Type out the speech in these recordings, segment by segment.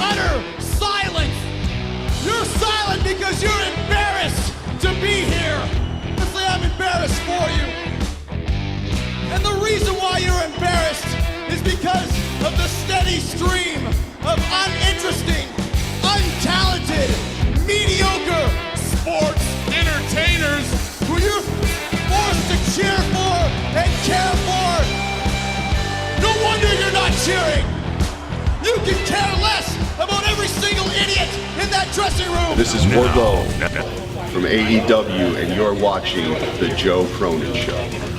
utter silence. You're silent because you're embarrassed to be here. Honestly, I'm embarrassed for you. And the reason why you're embarrassed is because of the steady stream of uninteresting, untalented, mediocre sports entertainers who you're forced to cheer for and care for. No wonder you're not cheering. You can care less about every single idiot in that dressing room. This is Wardlow from AEW, and you're watching The Joe Cronin Show.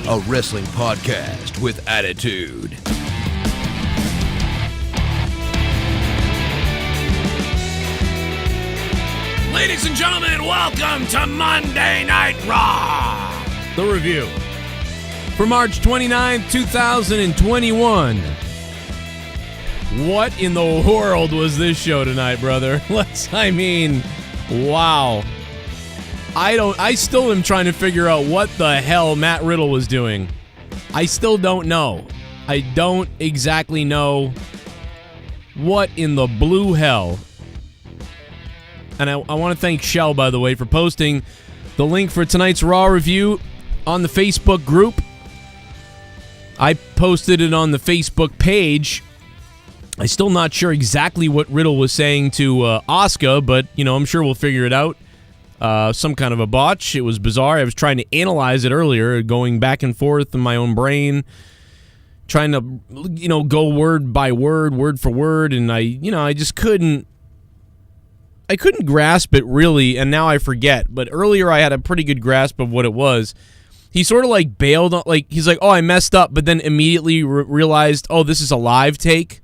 A wrestling podcast with attitude. Ladies and gentlemen, welcome to Monday Night Raw. The review for March 29, 2021. What in the world was this show tonight, brother? Wow. I still am trying to figure out what the hell Matt Riddle was doing. I still don't know. I don't exactly know what in the blue hell. And I want to thank Shell, by the way, for posting the link for tonight's Raw review on the Facebook group. I posted it on the Facebook page. I'm still not sure exactly what Riddle was saying to Asuka, but, I'm sure we'll figure it out. Some kind of a botch. It was bizarre. I was trying to analyze it earlier, going back and forth in my own brain, trying to, go word by word, word for word, and I just couldn't grasp it really, and now I forget. But earlier I had a pretty good grasp of what it was. He sort of like bailed on, he's like, oh, I messed up, but then immediately realized, oh, this is a live take.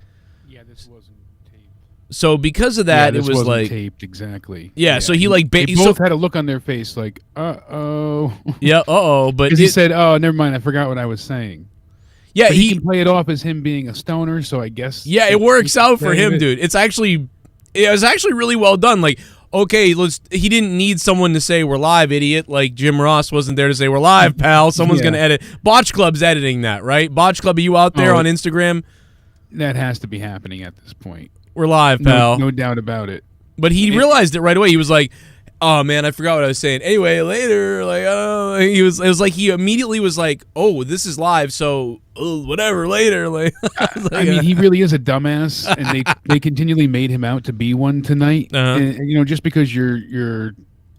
Yeah, this wasn't taped. So because of that, it was like taped exactly. Yeah, so he they both had a look on their face like, uh-oh. Yeah, uh-oh, but he said, oh, never mind, I forgot what I was saying. Yeah, but he can play it off as him being a stoner, so I guess. Yeah, it works out for him, dude. It was actually really well done. Like, okay, he didn't need someone to say we're live, idiot. Like Jim Ross wasn't there to say we're live, pal. Someone's going to edit. Botch Club's editing that, right? Botch Club, are you out there on Instagram? That has to be happening at this point. We're live, pal. No doubt about it. But he realized it right away. He was like, oh, man, I forgot what I was saying. Anyway, later. It was like he immediately was like, oh, this is live, so whatever, later. I mean, he really is a dumbass, and they continually made him out to be one tonight. And, just because you're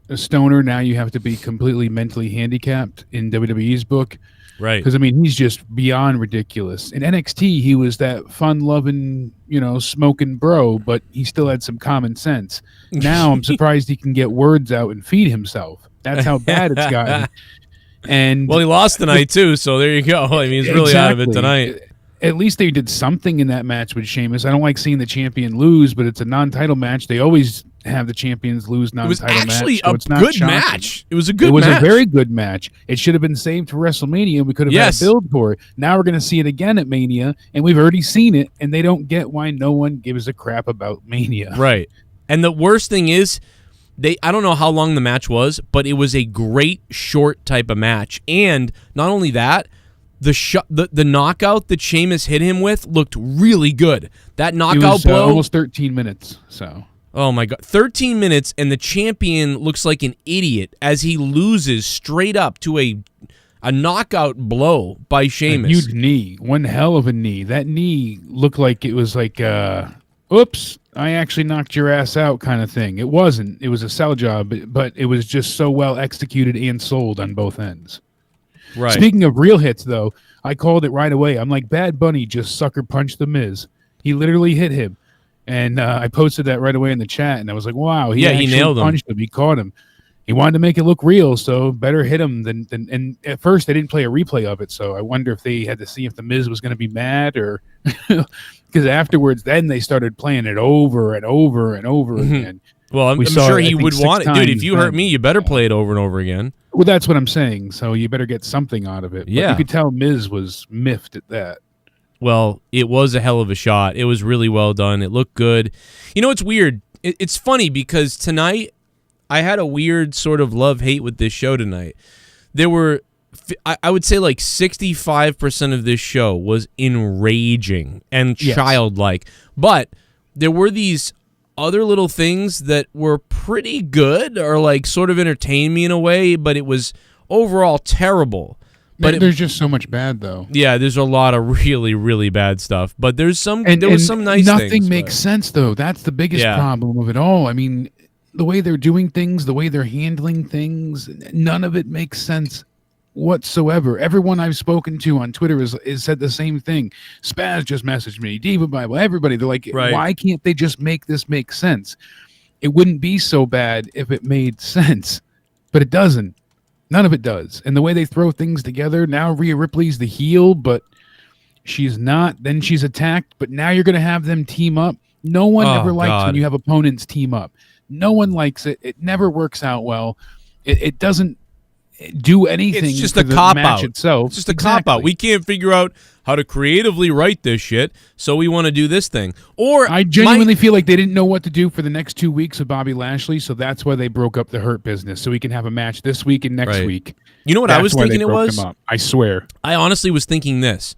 a stoner, now you have to be completely mentally handicapped in WWE's book. Right. Because, he's just beyond ridiculous. In NXT, he was that fun-loving, smoking bro, but he still had some common sense. Now I'm surprised he can get words out and feed himself. That's how bad it's gotten. And well, he lost tonight, too, so there you go. He's really out of it tonight. At least they did something in that match with Sheamus. I don't like seeing the champion lose, but it's a non-title match. They always have the champions lose non-title match. It was actually so a good match. It was a good match. It was a very good match. It should have been saved for WrestleMania. We could have had a build for it. Now we're going to see it again at Mania, and we've already seen it, and they don't get why no one gives a crap about Mania. Right. And the worst thing is, I don't know how long the match was, but it was a great short type of match. And not only that, the knockout that Sheamus hit him with looked really good. That knockout blow, almost 13 minutes. So, oh my God, 13 minutes, and the champion looks like an idiot as he loses straight up to a knockout blow by Sheamus. A huge knee, one hell of a knee. That knee looked like it was like, oops, I actually knocked your ass out kind of thing. It wasn't. It was a sell job, but it was just so well executed and sold on both ends. Right. Speaking of real hits, though, I called it right away. I'm like, Bad Bunny just sucker punched The Miz. He literally hit him. And I posted that right away in the chat, and I was like, wow. He nailed him. Punched him. He caught him. He wanted to make it look real, so better hit him than and at first they didn't play a replay of it, so I wonder if they had to see if The Miz was going to be mad or because afterwards then they started playing it over and over and over again. Well, I'm sure he would want it. Dude, if you hurt me, you better play it over and over again. Well, that's what I'm saying. So you better get something out of it. Yeah. But you could tell Miz was miffed at that. Well, it was a hell of a shot. It was really well done. It looked good. You know, it's weird. It's funny because tonight I had a weird sort of love-hate with this show tonight. There were, I would say like 65% of this show was enraging and childlike. But there were these other little things that were pretty good or like sort of entertained me in a way, but it was overall terrible. But there's just so much bad though. Yeah, there's a lot of really, really bad stuff. But there was some nice nothing things. Makes sense though. That's the biggest problem of it all. I mean, the way they're doing things, the way they're handling things, none of it makes sense whatsoever. Everyone I've spoken to on Twitter is said the same thing. Spaz just messaged me, Diva Bible, everybody. They're like, why can't they just make this make sense? It wouldn't be so bad if it made sense, but it doesn't. None of it does. And the way they throw things together, now Rhea Ripley's the heel, but she's not. Then she's attacked, but now you're going to have them team up. No one ever likes when you have opponents team up. No one likes it. It never works out well. It doesn't do anything. It's just for a the cop match out. itself. It's just a cop out. We can't figure out how to creatively write this shit, so we want to do this thing. Or I genuinely feel like they didn't know what to do for the next 2 weeks of Bobby Lashley, so that's why they broke up the Hurt Business, so we can have a match this week and next week. You know what I was thinking it was? I swear. I honestly was thinking this.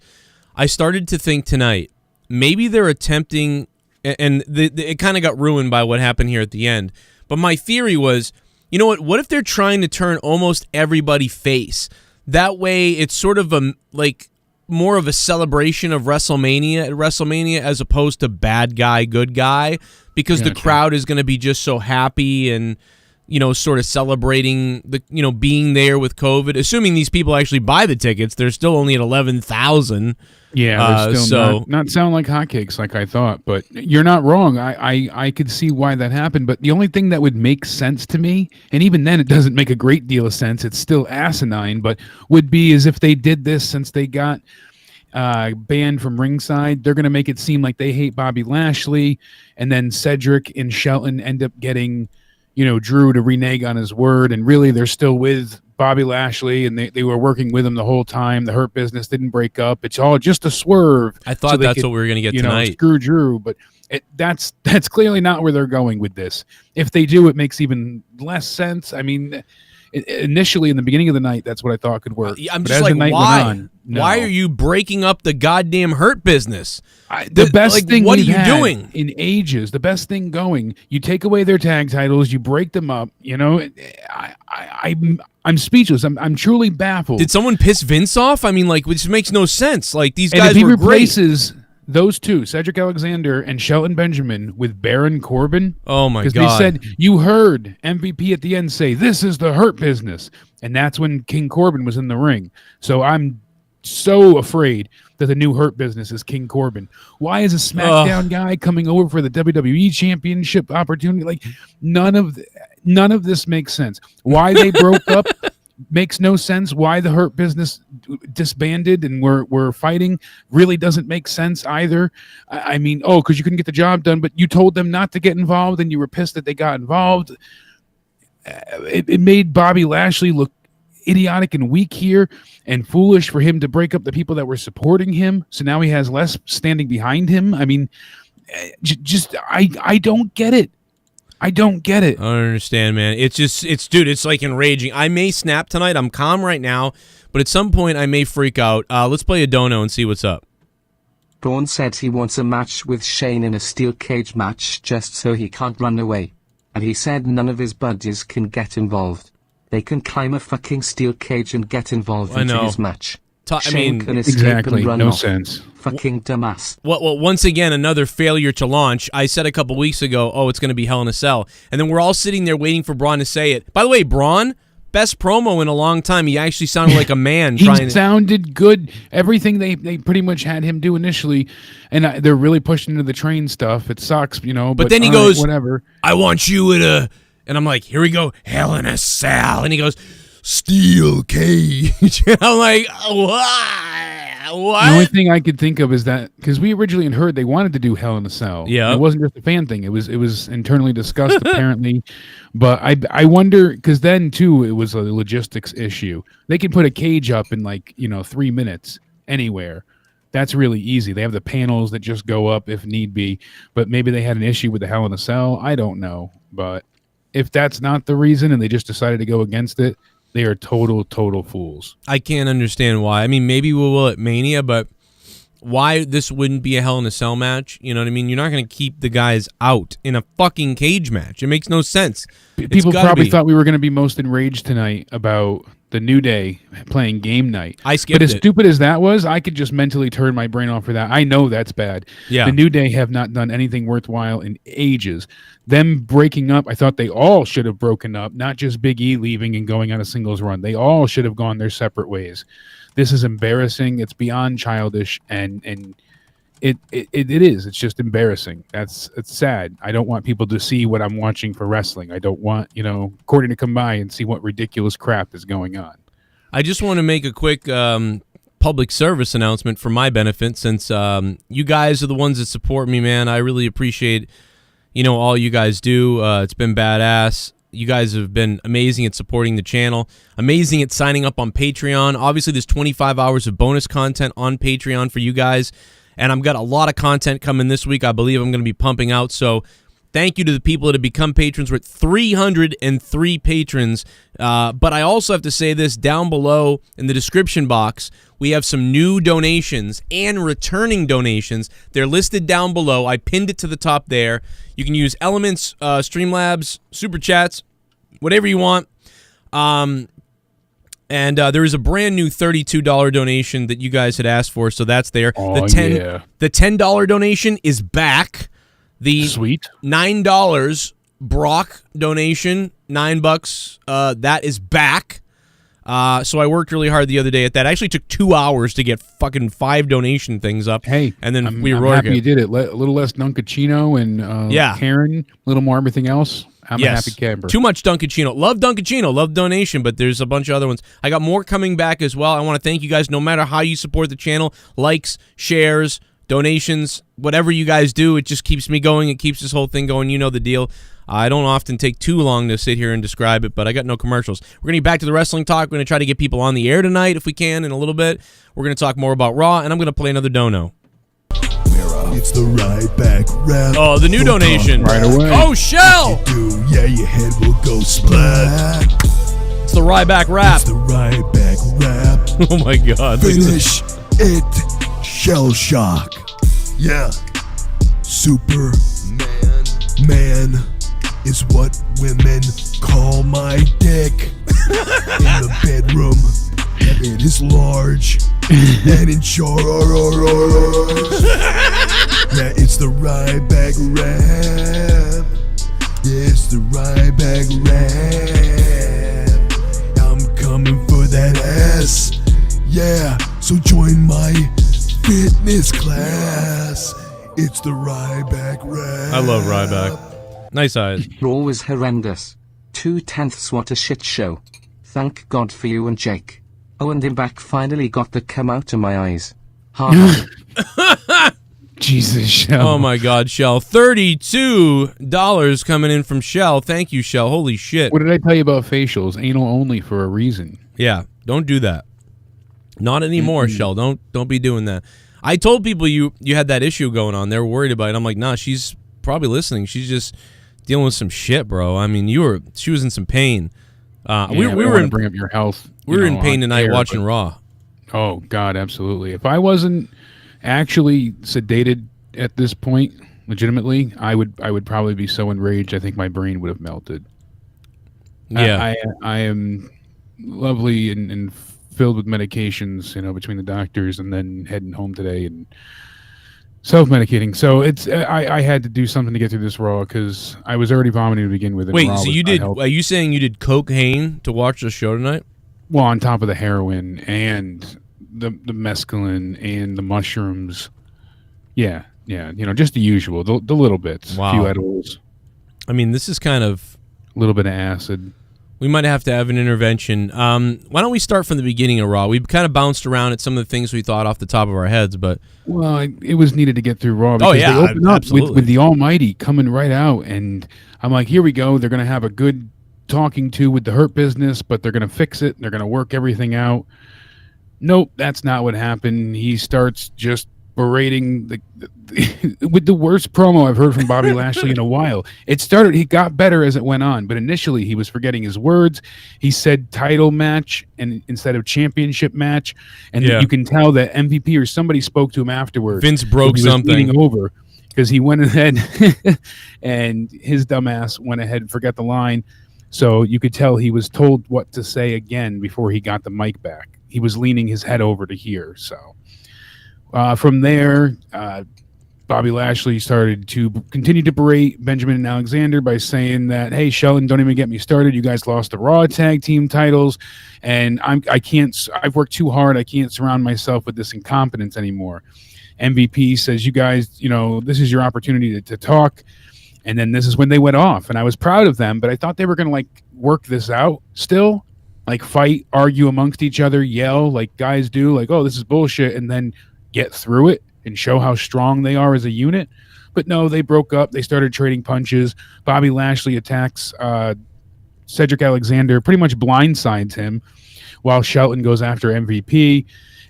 I started to think tonight, maybe they're attempting, and it kind of got ruined by what happened here at the end, but my theory was, you know what if they're trying to turn almost everybody face? That way it's sort of more of a celebration of WrestleMania at WrestleMania as opposed to bad guy, good guy, because the crowd is going to be just so happy and, sort of celebrating being there with COVID. Assuming these people actually buy the tickets, they're still only at 11,000. Yeah, they're still not sound like hotcakes like I thought, but you're not wrong. I could see why that happened, but the only thing that would make sense to me, and even then it doesn't make a great deal of sense, it's still asinine, but would be as if they did this since they got banned from ringside. They're going to make it seem like they hate Bobby Lashley, and then Cedric and Shelton end up getting Drew to renege on his word, and really they're still with Bobby Lashley, and they were working with him the whole time. The Hurt Business didn't break up. It's all just a swerve. I thought that's what we were going to get tonight. Screw Drew, but that's clearly not where they're going with this. If they do, it makes even less sense. I mean, initially in the beginning of the night, that's what I thought could work. I'm just like, why? Why are you breaking up the goddamn Hurt Business? The best thing what are you doing in ages? The best thing going. You take away their tag titles. You break them up. I'm speechless. I'm truly baffled. Did someone piss Vince off? I mean, which makes no sense. These guys and if he were great. Replaces those two, Cedric Alexander and Shelton Benjamin, with Baron Corbin. Oh my God! Because they said you heard MVP at the end say this is the Hurt Business, and that's when King Corbin was in the ring. So I'm so afraid that the new Hurt Business is King Corbin. Why is a SmackDown guy coming over for the WWE Championship opportunity? None of this makes sense. Why they broke up makes no sense. Why the Hurt Business disbanded and we're fighting really doesn't make sense either. I mean, because you couldn't get the job done, but you told them not to get involved and you were pissed that they got involved. It made Bobby Lashley look idiotic and weak here, and foolish for him to break up the people that were supporting him. So now he has less standing behind him. I mean, I don't get it. I don't get it. I don't understand, man. Dude, it's like enraging. I may snap tonight. I'm calm right now, but at some point I may freak out. Let's play a dono and see what's up. Braun said he wants a match with Shane in a steel cage match just so he can't run away. And he said none of his buddies can get involved. They can climb a fucking steel cage and get involved into his match. Shane can escape and run off. Sense. Fucking dumbass. Well, once again, another failure to launch. I said a couple weeks ago, it's going to be Hell in a Cell. And then we're all sitting there waiting for Braun to say it. By the way, Braun, best promo in a long time. He actually sounded like a man. He sounded good. Everything they pretty much had him do initially. And they're really pushing into the train stuff. It sucks, But then he goes, whatever. I want you at a... And I'm like, here we go, Hell in a Cell. And he goes, steel cage. And I'm like, what? The only thing I could think of is that, because we originally had heard they wanted to do Hell in a Cell. Yeah. It wasn't just a fan thing. It was internally discussed, apparently. But I wonder, because then, too, it was a logistics issue. They can put a cage up in 3 minutes anywhere. That's really easy. They have the panels that just go up if need be. But maybe they had an issue with the Hell in a Cell. I don't know. But if that's not the reason and they just decided to go against it, they are total fools. I can't understand why. I mean, maybe we will at Mania, but why this wouldn't be a Hell in a Cell match. You know what I mean? You're not going to keep the guys out in a fucking cage match. It makes no sense. People probably thought we were going to be most enraged tonight about the New Day playing game night. I skipped But as it. stupid as that was, I could just mentally turn my brain off for that. I know that's bad. Yeah. The New Day have not done anything worthwhile in ages. Them breaking up, I thought they all should have broken up, not just Big E leaving and going on a singles run. They all should have gone their separate ways. This is embarrassing. It's beyond childish, and it is. It's just embarrassing. It's sad. I don't want people to see what I'm watching for wrestling. I don't want, Courtney to come by and see what ridiculous crap is going on. I just want to make a quick public service announcement for my benefit, since you guys are the ones that support me, man. I really appreciate, all you guys do. It's been badass. You guys have been amazing at supporting the channel, amazing at signing up on Patreon. Obviously, there's 25 hours of bonus content on Patreon for you guys. And I've got a lot of content coming this week. I believe I'm going to be pumping out. So thank you to the people that have become patrons. We're at 303 patrons. But I also have to say this, down below in the description box, we have some new donations and returning donations. They're listed down below. I pinned it to the top there. You can use Elements, Streamlabs, Superchats, whatever you want. And there is a brand new $32 donation that you guys had asked for, so that's there. Oh, the $10 donation is back. The Sweet. $9 Brock donation, $9, that is back. So I worked really hard the other day at that. I actually took 2 hours to get fucking 5 donation things up. Hey, and then I'm were happy you did it. A little less Duncachino and Karen, a little more everything else. I'm a happy camper. Too much Duncachino. Love Duncachino. Love donation, but there's a bunch of other ones. I got more coming back as well. I want to thank you guys no matter how you support the channel. Likes, shares, donations, whatever you guys do, it just keeps me going. It keeps this whole thing going. You know the deal. I don't often take too long to sit here and describe it, but I got no commercials. We're going to get back to the wrestling talk. We're going to try to get people on the air tonight if we can in a little bit. We're going to talk more about Raw, and I'm going to play another dono. It's the Ryback rap. Oh, the new donation. Right away. Oh, Shell! Yeah, your head will go splat. It's the Ryback rap. It's the Ryback rap. Oh, my God. Finish it. Shell shock. Yeah. Superman. Man is what women call my dick. In the bedroom, it is large and in charge. Yeah, it's the Ryback rap. Yeah, it's the Ryback rap. I'm coming for that ass. Yeah, so join my fitness class. It's the Ryback rap. I love Ryback. Nice eyes. Raw was horrendous. 2/10 what a shit show. Thank God for you and Jake. Oh, and Impact finally got the come out of my eyes. Ha ha. Jesus, Shell. Oh, my God, Shell. $32 coming in from Shell. Thank you, Shell. Holy shit. What did I tell you about facials? Anal only for a reason. Yeah, don't do that. Not anymore, Shell. Don't be doing that. I told people you had that issue going on. They were worried about it. I'm like, nah, she's probably listening. She's just dealing with some shit, bro. I mean, she was in some pain. We were in bring up your health. We were in pain tonight watching Raw. Oh God, absolutely. If I wasn't actually sedated at this point, legitimately, I would probably be so enraged. I think my brain would have melted. Yeah, I am lovely and filled with medications, between the doctors and then heading home today and self-medicating. So I had to do something to get through this Raw because I was already vomiting to begin with. Wait, so you did? Are you saying you did cocaine to watch the show tonight? Well, on top of the heroin and the mescaline and the mushrooms. Yeah, just the usual, the little bits. Wow. A few edibles. I mean, this is kind of a little bit of acid. We might have to have an intervention. Why don't we start from the beginning of Raw? We've kind of bounced around at some of the things we thought off the top of our heads, but well, it was needed to get through Raw. Because they opened up with the Almighty coming right out, and I'm like, here we go. They're going to have a good talking to with the Hurt Business, but they're going to fix it. They're going to work everything out. Nope, that's not what happened. He starts just berating with the worst promo I've heard from Bobby Lashley in a while. He got better as it went on, but initially he was forgetting his words. He said title match and instead of championship match, and you can tell that MVP or somebody spoke to him afterwards. Vince broke something. Leaning over because he went ahead and his dumbass went ahead and forgot the line. So you could tell he was told what to say again before he got the mic back. He was leaning his head over to hear. So from there, Bobby Lashley started to continue to berate Benjamin and Alexander by saying that, hey, Shelton, don't even get me started. You guys lost the Raw tag team titles, and I've worked too hard. I can't surround myself with this incompetence anymore. MVP says, you guys, this is your opportunity to talk. And then this is when they went off, and I was proud of them, but I thought they were going to work this out still, fight, argue amongst each other, yell like guys do, oh, this is bullshit, and then get through it and show how strong they are as a unit. But no, they broke up. They started trading punches. Bobby Lashley attacks Cedric Alexander, pretty much blindsides him, while Shelton goes after MVP.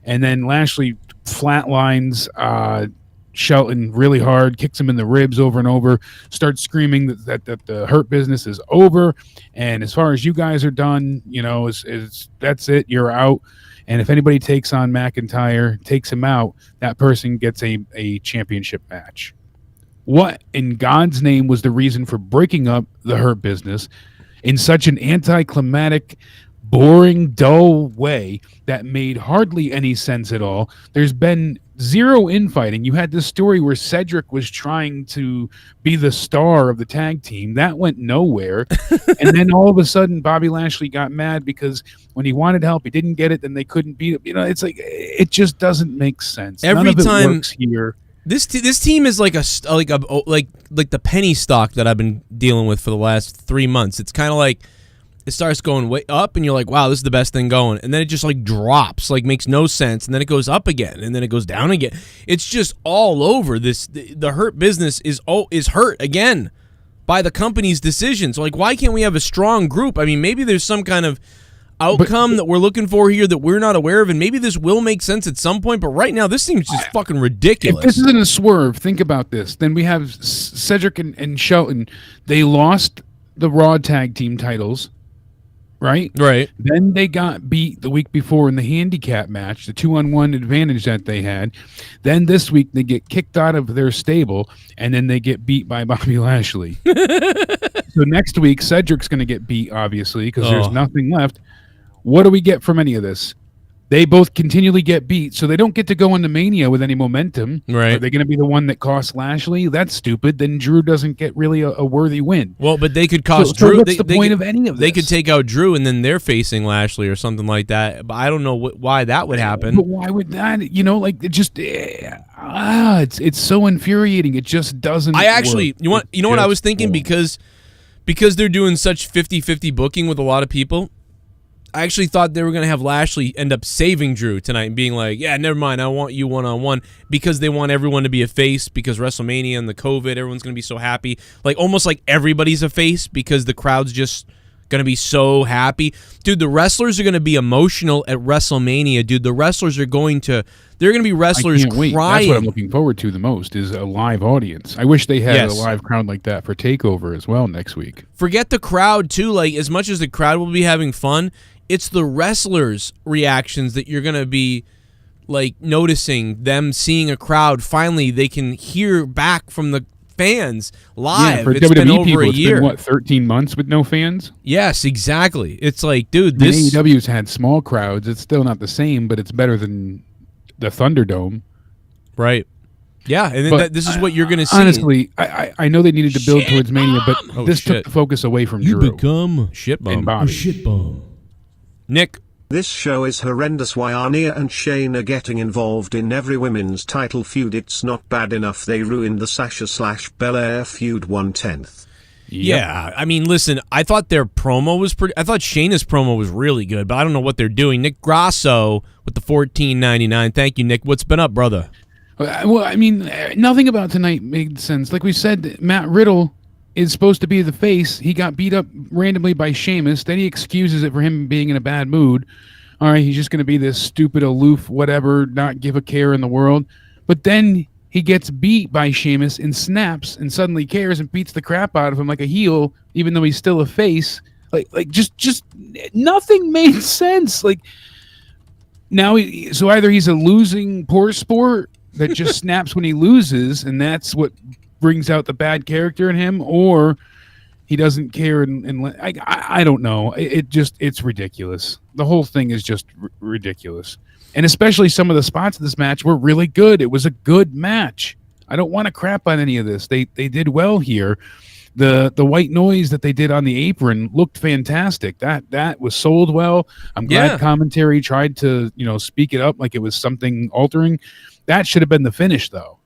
And then Lashley flatlines Shelton really hard, kicks him in the ribs over and over, starts screaming that the Hurt Business is over. And as far as you guys are done, that's it. You're out. And if anybody takes on McIntyre, takes him out, that person gets a championship match. What in God's name was the reason for breaking up the Hurt Business in such an anticlimactic, boring, dull way that made hardly any sense at all? There's been zero infighting. You had this story where Cedric was trying to be the star of the tag team. That went nowhere. And then all of a sudden, Bobby Lashley got mad because when he wanted help, he didn't get it, then they couldn't beat him. It's it just doesn't make sense. Every None of it time works here. This team is like the penny stock that I've been dealing with for the last 3 months. It's kind of like it starts going way up, and you're like, wow, this is the best thing going. And then it just drops, makes no sense. And then it goes up again, and then it goes down again. It's just all over. The Hurt Business is hurt again by the company's decisions. Why can't we have a strong group? I mean, maybe there's some kind of outcome that we're looking for here that we're not aware of, and maybe this will make sense at some point. But right now, this seems just fucking ridiculous. If this isn't a swerve, think about this. Then we have Cedric and Shelton. They lost the Raw tag team titles. Right. Then they got beat the week before in the handicap match, the 2-on-1 advantage that they had. Then this week they get kicked out of their stable, and then they get beat by Bobby Lashley. So next week, Cedric's going to get beat, obviously, because there's nothing left. What do we get from any of this? They both continually get beat, so they don't get to go into Mania with any momentum. Right. Are they going to be the one that costs Lashley? That's stupid. Then Drew doesn't get really a worthy win. Well, but they could cost so Drew. What's the point of any of this? They could take out Drew, and then they're facing Lashley or something like that. But I don't know why that would happen. But why would that? It just it's so infuriating. It just doesn't. I actually, work. you know what I was thinking, because they're doing such 50-50 booking with a lot of people. I actually thought they were going to have Lashley end up saving Drew tonight and being like, yeah, never mind, I want you one-on-one, because they want everyone to be a face because WrestleMania and the COVID, everyone's going to be so happy. Almost like everybody's a face because the crowd's just going to be so happy. Dude, the wrestlers are going to be emotional at WrestleMania. Dude, the wrestlers are going to be wrestlers crying. That's what I'm looking forward to the most, is a live audience. I wish they had a live crowd like that for TakeOver as well next week. Forget the crowd, too. As much as the crowd will be having fun, it's the wrestlers' reactions that you're going to be, noticing, them seeing a crowd. Finally, they can hear back from the fans live. Yeah, for it's WWE been over people, a year. It's been, 13 months with no fans? Yes, exactly. It's dude, this... AEW's had small crowds. It's still not the same, but it's better than the Thunderdome. Right. Yeah, and this is what you're going to see. Honestly, I know they needed to build towards Mania, but this took the focus away from Drew. You become shit bum. And Bobby. Shit bum. Nick. This show is horrendous. Why Arnia and Shane are getting involved in every women's title feud. It's not bad enough they ruined the Sasha/Belair feud 1/10. Yeah, I mean, listen, I thought their promo was pretty... I thought Shayna's promo was really good, but I don't know what they're doing. Nick Grasso with the $14.99. Thank you, Nick. What's been up, brother? Well, I mean, nothing about tonight made sense. Like we said, Matt Riddle is supposed to be the face. He got beat up randomly by Sheamus. Then he excuses it for him being in a bad mood. All right, he's just going to be this stupid, aloof, whatever, not give a care in the world. but then he gets beat by Sheamus and snaps and suddenly cares and beats the crap out of him like a heel, even though he's still a face. Like just nothing made sense. Like now, so either he's a losing poor sport that just snaps when he loses, and that's what brings out the bad character in him, or he doesn't care. And I don't know. It's ridiculous. The whole thing is just ridiculous. And especially some of the spots of this match were really good. It was a good match. I don't want to crap on any of this. They did well here. The white noise that they did on the apron looked fantastic. That was sold well. I'm glad commentary tried to, speak it up like it was something altering. That should have been the finish, though.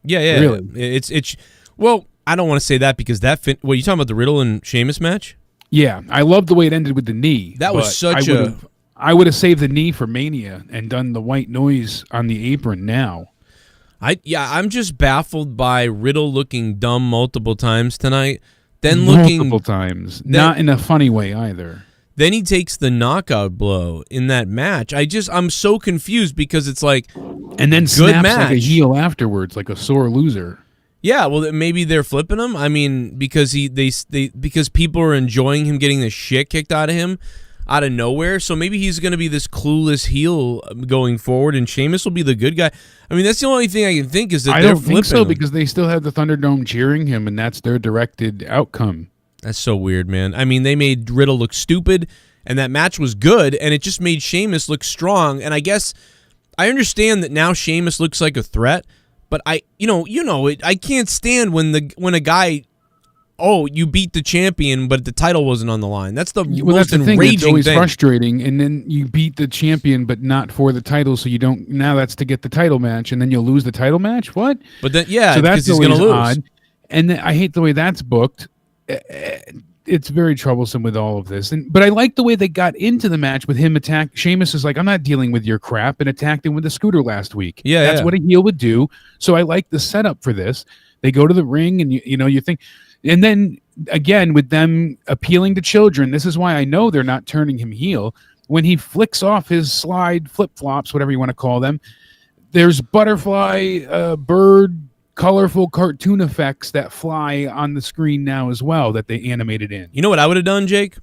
Yeah. Really. It's well, I don't want to say that because what are you talking about, the Riddle and Sheamus match? Yeah, I love the way it ended with the knee. That was such I would have saved the knee for Mania and done the white noise on the apron now. I'm just baffled by Riddle looking dumb multiple times tonight. Then multiple times. Not in a funny way either. Then he takes the knockout blow in that match. I'm so confused because it's like, and then snaps like a heel afterwards, like a sore loser. Yeah, well, maybe they're flipping him. I mean, because because people are enjoying him getting the shit kicked out of him out of nowhere. So maybe he's going to be this clueless heel going forward, and Sheamus will be the good guy. I mean, that's the only thing I can think is that they're flipping him. I don't think so because they still have the Thunderdome cheering him, and that's their directed outcome. That's so weird, man. I mean, they made Riddle look stupid, and that match was good, and it just made Sheamus look strong. And I guess I understand that now Sheamus looks like a threat, but I can't stand when a guy, you beat the champion, but the title wasn't on the line. That's the most enraging It's always thing. frustrating, and then you beat the champion, but not for the title, so you don't. Now that's to get the title match, and then you'll lose the title match. What? But then, so that's he's going to lose. Odd. And then, I hate the way that's booked. It's very troublesome with all of this. But I like the way they got into the match with him Sheamus is like, I'm not dealing with your crap, and attacked him with a scooter last week. Yeah, that's what a heel would do. So I like the setup for this. They go to the ring, and you think. And then, again, with them appealing to children, this is why I know they're not turning him heel. When he flicks off his slide flip-flops, whatever you want to call them, there's butterfly, bird, colorful cartoon effects that fly on the screen now as well that they animated in. You know what I would have done, Jake?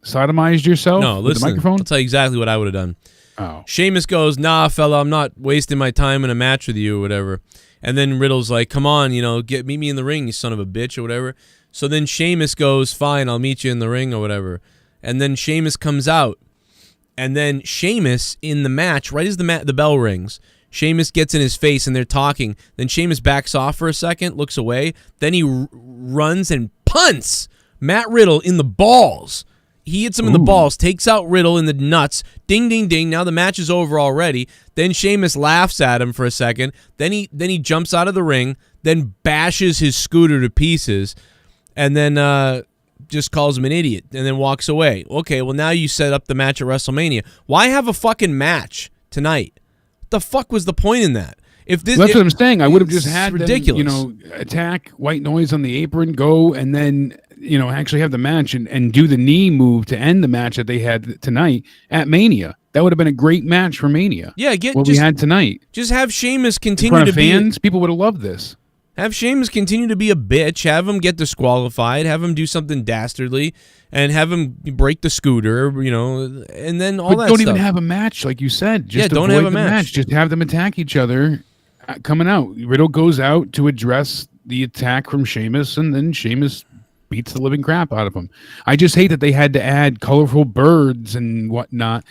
Sodomized yourself with the microphone? I'll tell you exactly what I would have done. Oh. Sheamus goes, nah, fella, I'm not wasting my time in a match with you or whatever. And then Riddle's like, come on, meet me in the ring, you son of a bitch or whatever. So then Sheamus goes, fine, I'll meet you in the ring or whatever. And then Sheamus comes out. And then Sheamus in the match, right as the bell rings, Sheamus gets in his face and they're talking. Then Sheamus backs off for a second, looks away. Then he runs and punts Matt Riddle in the balls. He hits him in the balls, takes out Riddle in the nuts. Ding, ding, ding. Now the match is over already. Then Sheamus laughs at him for a second. Then he jumps out of the ring, then bashes his scooter to pieces, and then just calls him an idiot, and then walks away. Okay, well, now you set up the match at WrestleMania. Why have a fucking match tonight? What the fuck was the point in that? That's what I'm saying. I would have just had them, attack, white noise on the apron, go, and then actually have the match and do the knee move to end the match that they had tonight at Mania. That would have been a great match for Mania. Yeah, we had tonight. Just have Sheamus continue to be fans. People would have loved this. Have Sheamus continue to be a bitch. Have him get disqualified. Have him do something dastardly, and have him break the scooter. And then all that. Don't even have a match, like you said. Just don't have a match. Just have them attack each other. Coming out, Riddle goes out to address the attack from Sheamus, and then Sheamus beats the living crap out of him. I just hate that they had to add colorful birds and whatnot.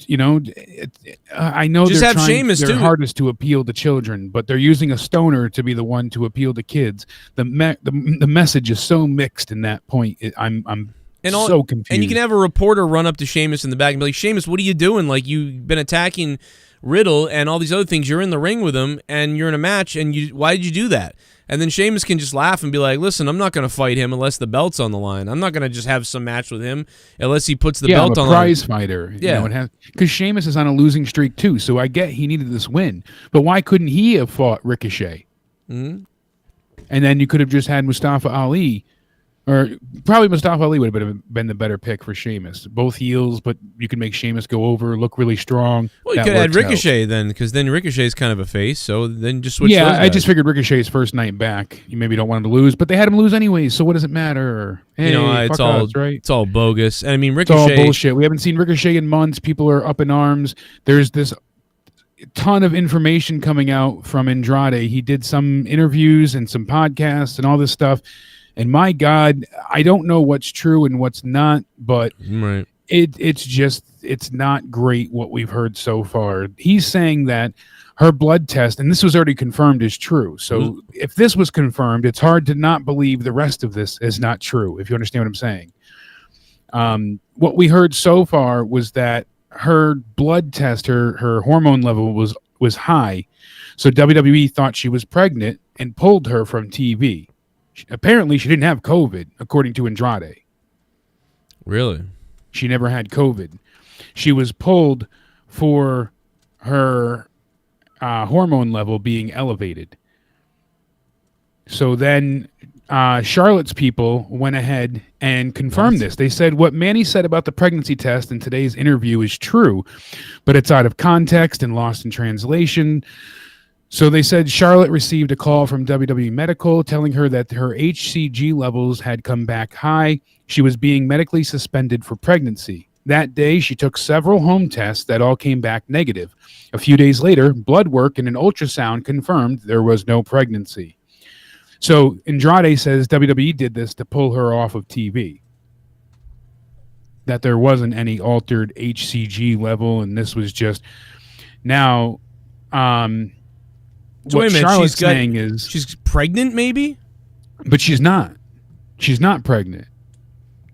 I know just they're have trying Sheamus their too. hardest to appeal to children, but they're using a stoner to be the one to appeal to kids. The message is so mixed in that point. I'm so confused. And you can have a reporter run up to Sheamus in the back and be like, Sheamus, what are you doing? Like, you've been attacking Riddle and all these other things. You're in the ring with him, and you're in a match, and why did you do that? And then Sheamus can just laugh and be like, listen, I'm not going to fight him unless the belt's on the line. I'm not going to just have some match with him unless he puts the belt on the line. I'm a prize fighter. Yeah. Because Sheamus is on a losing streak, too, so I get he needed this win. But why couldn't he have fought Ricochet? Mm-hmm. And then you could have just had Mustafa Ali Or probably Mustafa Ali would have been the better pick for Sheamus. Both heels, but you can make Sheamus go over, look really strong. Well, you could add Ricochet then, because then Ricochet's kind of a face, so then just switch those guys. I just figured Ricochet's first night back. You maybe don't want him to lose, but they had him lose anyways, so what does it matter? Hey, it's all right? It's all bogus. And I mean, Ricochet... It's all bullshit. We haven't seen Ricochet in months. People are up in arms. There's this ton of information coming out from Andrade. He did some interviews and some podcasts and all this stuff. And my God, I don't know what's true and what's not, but right. It's not great what we've heard so far. He's saying that her blood test, and this was already confirmed, is true. So if this was confirmed, it's hard to not believe the rest of this is not true, if you understand what I'm saying. What we heard so far was that her blood test, her hormone level was high. So WWE thought she was pregnant and pulled her from TV. Apparently, she didn't have COVID, according to Andrade. Really? She never had COVID. She was pulled for her hormone level being elevated. So then Charlotte's people went ahead and confirmed this. They said what Manny said about the pregnancy test in today's interview is true, but it's out of context and lost in translation. So they said Charlotte received a call from WWE Medical telling her that her HCG levels had come back high. She was being medically suspended for pregnancy. That day, she took several home tests that all came back negative. A few days later, blood work and an ultrasound confirmed there was no pregnancy. So Andrade says WWE did this to pull her off of TV. That there wasn't any altered HCG level, and this was just... Now... So what Charlotte's saying is she's pregnant, maybe, but she's not. She's not pregnant.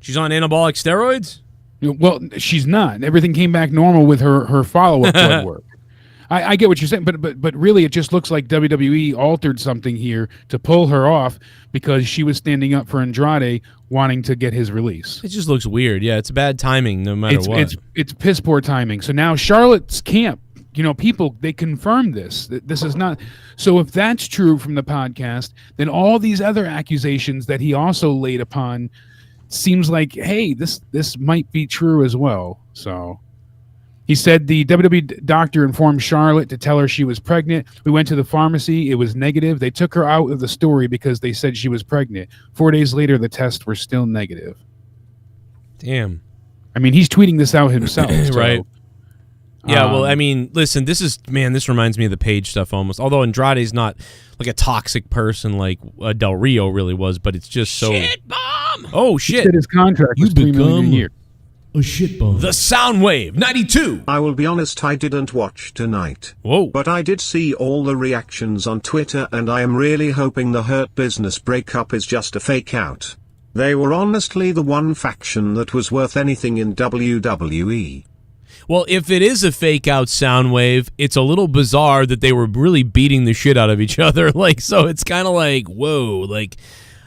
She's on anabolic steroids. Well, she's not. Everything came back normal with her follow-up blood work. I get what you're saying, but really, it just looks like WWE altered something here to pull her off because she was standing up for Andrade, wanting to get his release. It just looks weird. Yeah, it's bad timing, no matter what. It's piss poor timing. So now Charlotte's camp. People, they confirmed this. This is not... So if that's true from the podcast, then all these other accusations that he also laid upon seems like, hey, this might be true as well. So he said the WWE doctor informed Charlotte to tell her she was pregnant. We went to the pharmacy. It was negative. They took her out of the story because they said she was pregnant. 4 days later, the tests were still negative. Damn. I mean, he's tweeting this out himself. Right. Yeah, well, I mean, listen, this reminds me of the Page stuff almost. Although Andrade's not like a toxic person like Del Rio really was, but it's just so... Shit bomb! Oh, shit. He said his contract was $3 million a year. A shit bomb. The Soundwave, 92! I will be honest, I didn't watch tonight. Whoa. But I did see all the reactions on Twitter, and I am really hoping the Hurt Business breakup is just a fake out. They were honestly the one faction that was worth anything in WWE. Well, if it is a fake out Soundwave, it's a little bizarre that they were really beating the shit out of each other. So it's kind of like, whoa,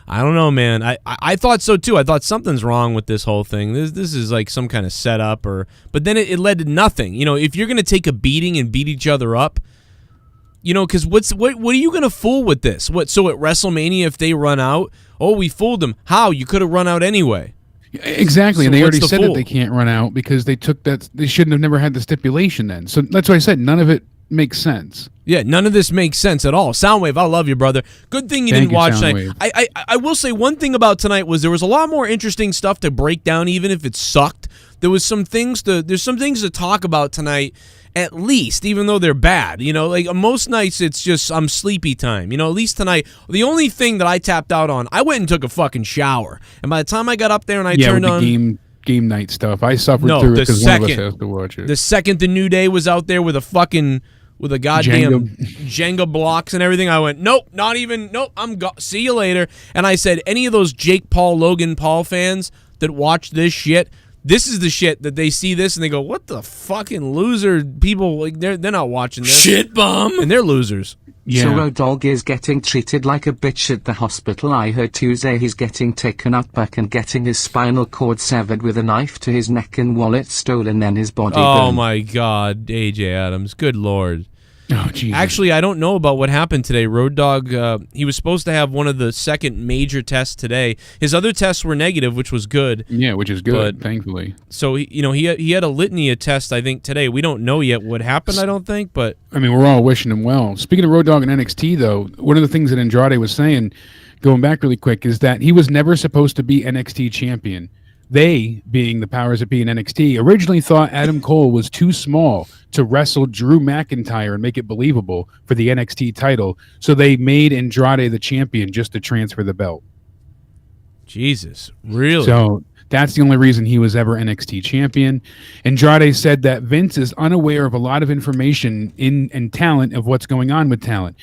I don't know, man. I thought so too. I thought something's wrong with this whole thing. This is like some kind of setup, but then it led to nothing. If you're gonna take a beating and beat each other up, because what are you gonna fool with this? So at WrestleMania, if they run out, oh, we fooled them. How? You could have run out anyway. Exactly, So and they already said fool? that they can't run out because they took that. They shouldn't have never had the stipulation then. So that's why I said none of it makes sense. Yeah, none of this makes sense at all. Soundwave, I love you, brother. Good thing you didn't watch tonight. I will say one thing about tonight was there was a lot more interesting stuff to break down, even if it sucked. There's some things to talk about tonight, at least, even though they're bad. Most nights it's just I'm sleepy time. At least tonight, the only thing that I tapped out on, I went and took a fucking shower, and by the time I got up there and I turned with on the game night stuff, I suffered through it because one of us has to watch it. The second the New Day was out there with a goddamn Jenga blocks and everything, I went, nope, not even, nope, see you later. And I said, any of those Jake Paul, Logan Paul fans that watch this shit, this is the shit that they see this and they go, what the fucking loser people, they're not watching this. Shit bomb! And they're losers. Yeah. So Road Dogg is getting treated like a bitch at the hospital. I heard Tuesday he's getting taken out back and getting his spinal cord severed with a knife to his neck and wallet stolen, then his body Oh burned. my God, AJ Adams, good Lord. Oh, Jesus. Actually, I don't know about what happened today. Road Dogg, he was supposed to have one of the second major tests today. His other tests were negative, which was good. Yeah, which is good, thankfully. So, he had a litany of tests, I think, today. We don't know yet what happened, I don't think, but... I mean, we're all wishing him well. Speaking of Road Dogg and NXT, though, one of the things that Andrade was saying, going back really quick, is that he was never supposed to be NXT champion. They, being the powers that be in NXT, originally thought Adam Cole was too small to wrestle Drew McIntyre and make it believable for the NXT title, so they made Andrade the champion just to transfer the belt. Jesus, really? So that's the only reason he was ever NXT champion. Andrade said that Vince is unaware of a lot of information and talent of what's going on with talent.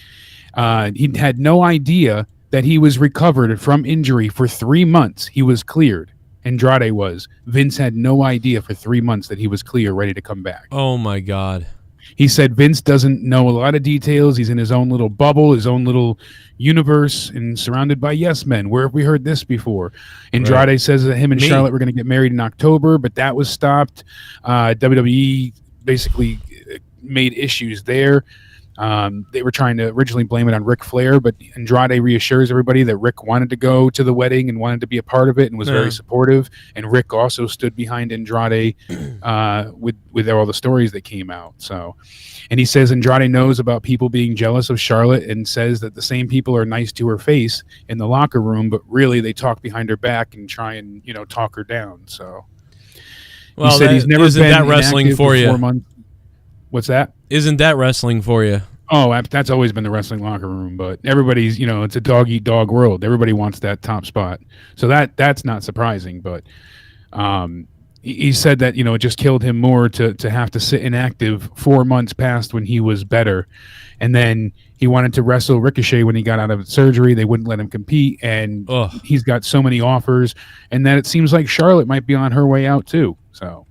He had no idea that he was recovered from injury for 3 months. He was cleared. Andrade was. Vince had no idea for 3 months that he was clear, ready to come back. Oh, my God. He said Vince doesn't know a lot of details. He's in his own little bubble, his own little universe, and surrounded by yes men. Where have we heard this before? Andrade says that him and Charlotte were going to get married in October, but that was stopped. WWE basically made issues there. They were trying to originally blame it on Ric Flair, but Andrade reassures everybody that Rick wanted to go to the wedding and wanted to be a part of it and was very supportive. And Rick also stood behind Andrade with all the stories that came out. So, and he says Andrade knows about people being jealous of Charlotte and says that the same people are nice to her face in the locker room, but really they talk behind her back and try and talk her down. So, well, he said he's never been that wrestling for you. 4 months. What's that? Isn't that wrestling for you? Oh, that's always been the wrestling locker room, but everybody's, it's a dog-eat-dog world. Everybody wants that top spot. So that's not surprising, but he said that, it just killed him more to have to sit inactive 4 months past when he was better. And then he wanted to wrestle Ricochet when he got out of surgery. They wouldn't let him compete, and he's got so many offers, and then it seems like Charlotte might be on her way out too, so...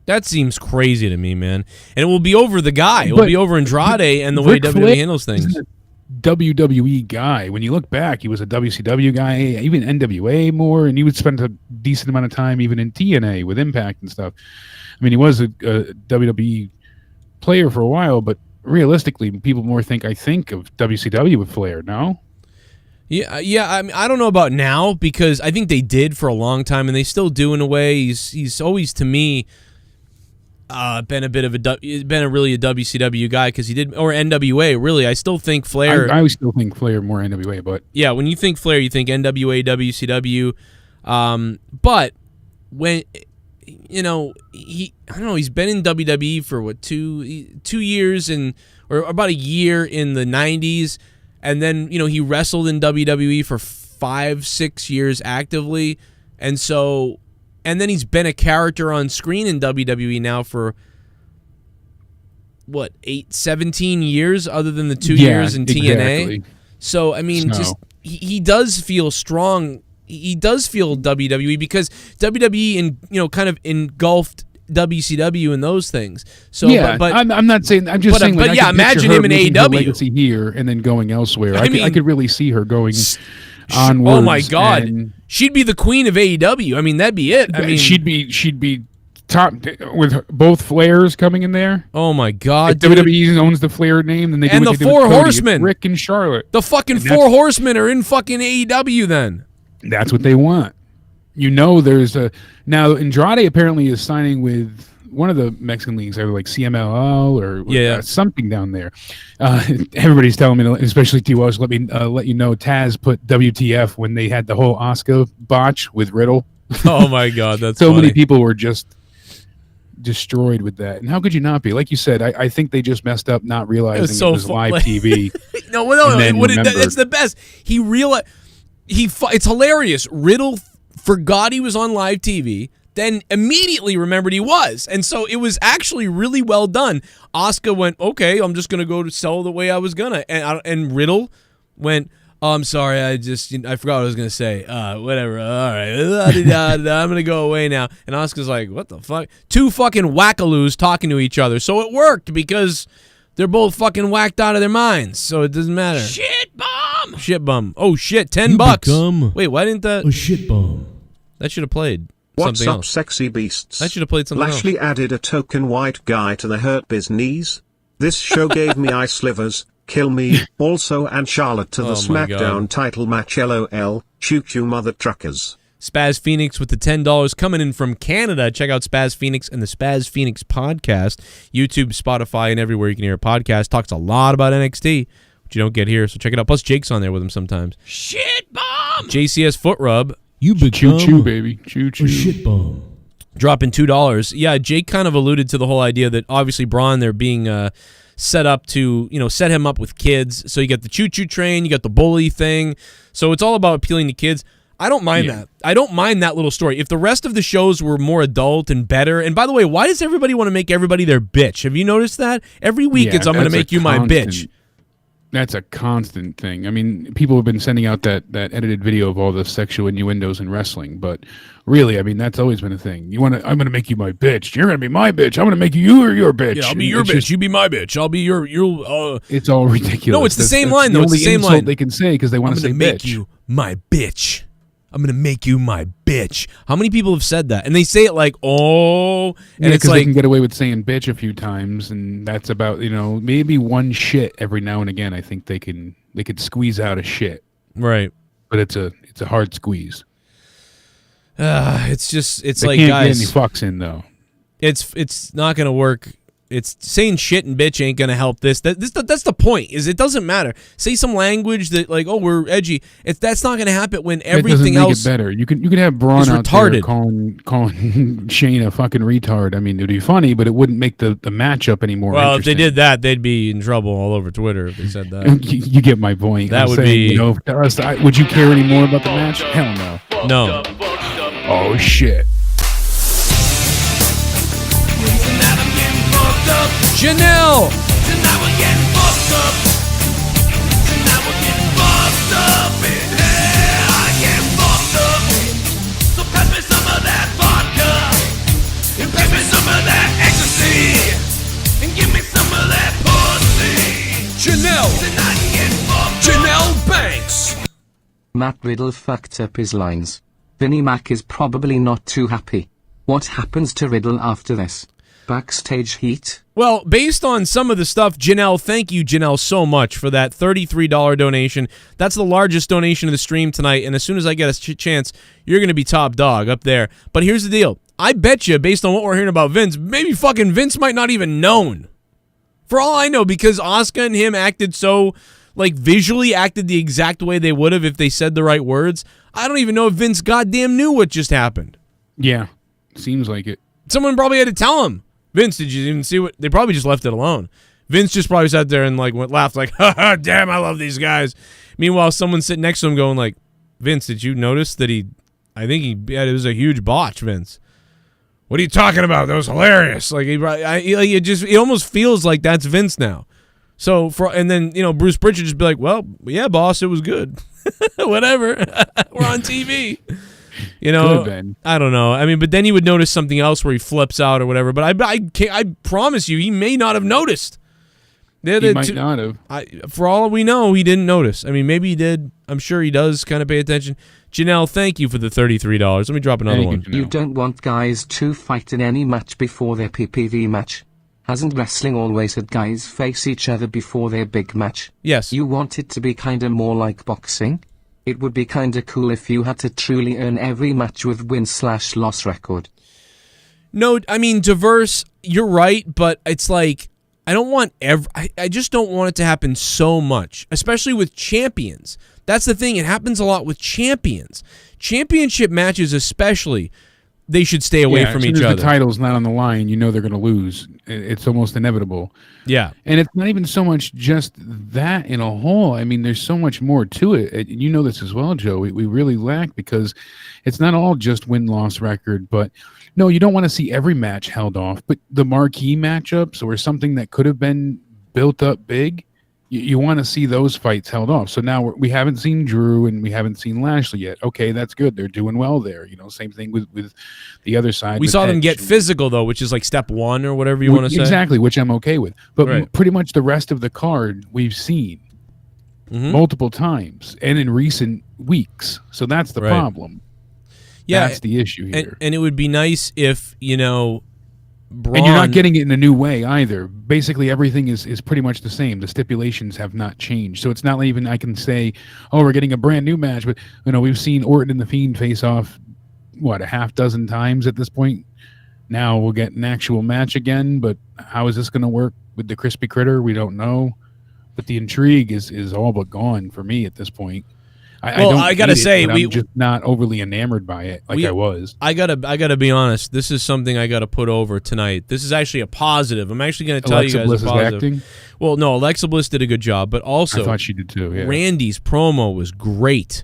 That seems crazy to me, man. And it will be over the guy. It will be over Andrade and the way WWE handles things. WWE guy. When you look back, he was a WCW guy, even NWA more, and he would spend a decent amount of time even in TNA with Impact and stuff. I mean, he was a WWE player for a while, but realistically, people more think of WCW with Flair, no? Yeah. I mean, I don't know about now because I think they did for a long time, and they still do in a way. He's always, to me... been a really a WCW guy because he did, or NWA. Really, I still think Flair. I still think Flair more NWA, but yeah, when you think Flair, you think NWA, WCW. But when I don't know, he's been in WWE for what 2 years or about a year in the 90s, and then he wrestled in WWE for 5-6 years actively, and so. And then he's been a character on screen in WWE now for, 17 years, other than the 2 years in TNA? Exactly. So, I mean, he does feel strong. He does feel WWE because WWE kind of engulfed WCW and those things. So, yeah, but I'm not saying. I'm just saying. But yeah, imagine him in AEW. Legacy here and then going elsewhere. I could really see her going onwards. Oh my God, she'd be the queen of AEW. I mean, that'd be it. I mean, she'd be top with both Flairs coming in there. Oh my God, WWE owns the Flair name, then they do the Four Horsemen, Rick and Charlotte. The fucking Four Horsemen are in fucking AEW. Then that's what they want. There's now Andrade apparently is signing with one of the Mexican leagues, either like CMLL or something down there. Everybody's telling me, especially T-Welsh, let you know, Taz put WTF when they had the whole Asuka botch with Riddle. Oh my God, that's so funny. Many people were just destroyed with that. And how could you not be? Like you said, I think they just messed up not realizing it was live TV. It's the best. He realized it's hilarious. Riddle forgot he was on live TV, then immediately remembered he was. And so it was actually really well done. Asuka went, okay, I'm just going to go to sell the way I was going to. And Riddle went, oh, I'm sorry, I forgot what I was going to say. Whatever, all right. I'm going to go away now. And Asuka's like, what the fuck? Two fucking wackaloos talking to each other. So it worked because they're both fucking whacked out of their minds. So it doesn't matter. Shit bum! Shit bum. Oh, shit, $10. Wait, why didn't that? A shit bum. That should have played. What's up, else. sexy beasts? I should have played something Lashley else. added a token white guy to the Hurt Biz knees. This show gave me ice slivers, kill me, also and Charlotte to the Oh my SmackDown God. title match LOL, shoot you mother truckers. Spaz Phoenix with the $10 coming in from Canada. Check out Spaz Phoenix and the Spaz Phoenix podcast. YouTube, Spotify, and everywhere you can hear a podcast. Talks a lot about NXT, which you don't get here, so check it out. Plus, Jake's on there with him sometimes. Shit bomb! JCS Foot Rub. You choo choo, baby. Choo choo. Shit bomb. Dropping $2. Yeah, Jake kind of alluded to the whole idea that obviously Braun, they're being set up to, set him up with kids. So you got the choo-choo train, you got the bully thing. So it's all about appealing to kids. I don't mind that. I don't mind that little story. If the rest of the shows were more adult and better, and by the way, why does everybody want to make everybody their bitch? Have you noticed that? Every week it's, I'm going to make you my bitch. That's a constant thing. I mean, people have been sending out that edited video of all the sexual innuendos in wrestling, but really, I mean, that's always been a thing. I'm going to make you my bitch. You're going to be my bitch. I'm going to make you your bitch. Yeah, I'll be your bitch. You be my bitch. I'll be you'll. It's all ridiculous. No, it's the same line though. It's the same line they can say because they want to say I'm going to make you my bitch. I'm going to make you my bitch. How many people have said that? And they say it like, oh, and it's like they can get away with saying bitch a few times, and that's about, maybe one shit every now and again. I think they could squeeze out a shit. Right. But it's a hard squeeze. It's they like, can't guys, get any fucks in though. It's not going to work. It's saying shit and bitch ain't gonna help this. That's the point. Is it doesn't matter. Say some language that like, oh, we're edgy. That's not gonna happen when everything else. It doesn't make it better. You can have Braun out there calling Shane a fucking retard. I mean, it'd be funny, but it wouldn't make the matchup any more. Well, if they did that, they'd be in trouble all over Twitter if they said that. You get my point. That would be. Would you care any more about the match? Hell no. No. Oh shit. Janelle! Tonight we're getting fucked up. Tonight we're getting fucked up. And hey, I get fucked up. So pass me some of that vodka. And pass me some of that ecstasy. And give me some of that pussy. Janelle! Tonight you get fucked Janelle Banks! Matt Riddle fucked up his lines. Vinnie Mac is probably not too happy. What happens to Riddle after this? Backstage heat? Well, based on some of the stuff, Janelle, thank you, Janelle, so much for that $33 donation. That's the largest donation of the stream tonight, and as soon as I get a chance, you're going to be top dog up there. But here's the deal. I bet you, based on what we're hearing about Vince, maybe fucking Vince might not even known. For all I know, because Asuka and him acted so, visually acted the exact way they would have if they said the right words. I don't even know if Vince goddamn knew what just happened. Yeah, seems like it. Someone probably had to tell him. Vince, did you even see what? They probably just left it alone. Vince just probably sat there and laughed ha, damn, I love these guys. Meanwhile, someone sitting next to him going Vince, did you notice that it was a huge botch, Vince. What are you talking about? That was hilarious. It almost feels like that's Vince now. So and then Bruce Pritchard just be like, well, yeah, boss, it was good. Whatever. We're on TV. I don't know. I mean, but then he would notice something else where he flips out or whatever. But I promise you, he may not have noticed. He might not have. For all we know, he didn't notice. I mean, maybe he did. I'm sure he does kind of pay attention. Janelle, thank you for the $33. Let me drop another one. You don't want guys to fight in any match before their PPV match. Hasn't wrestling always had guys face each other before their big match? Yes. You want it to be kinda more like boxing? It would be kinda cool if you had to truly earn every match with win/loss record. No, I mean, diverse, you're right, but it's like, I don't want I just don't want it to happen so much, especially with champions. That's the thing, it happens a lot with champions. Championship matches especially, they should stay away from each other. The title's not on the line, they're going to lose. It's almost inevitable. Yeah. And it's not even so much just that in a whole. I mean, there's so much more to it. You know this as well, Joe. We really lack because it's not all just win-loss record. But, no, you don't want to see every match held off. But the marquee matchups or something that could have been built up big, you want to see those fights held off. So now we haven't seen Drew and we haven't seen Lashley yet. Okay, that's good. They're doing well there. Same thing with the other side. We saw them get physical, though, which is like step one or whatever you want to say. Exactly, which I'm okay with. But pretty much the rest of the card we've seen multiple times and in recent weeks. So that's the problem. Yeah, that's the issue here. And it would be nice if, Braun, and you're not getting it in a new way either. Basically, everything is pretty much the same. The stipulations have not changed, so it's not even I can say, "Oh, we're getting a brand new match." But we've seen Orton and the Fiend face off a half dozen times at this point. Now we'll get an actual match again, but how is this going to work with the Crispy Critter? We don't know. But the intrigue is all but gone for me at this point. I gotta say, I'm just not overly enamored by it I was. I gotta be honest. This is something I gotta put over tonight. This is actually a positive. I'm actually gonna tell Alexa you guys Bliss a positive. is acting? Well, no, Alexa Bliss did a good job, but also I thought she did too. Yeah. Randy's promo was great.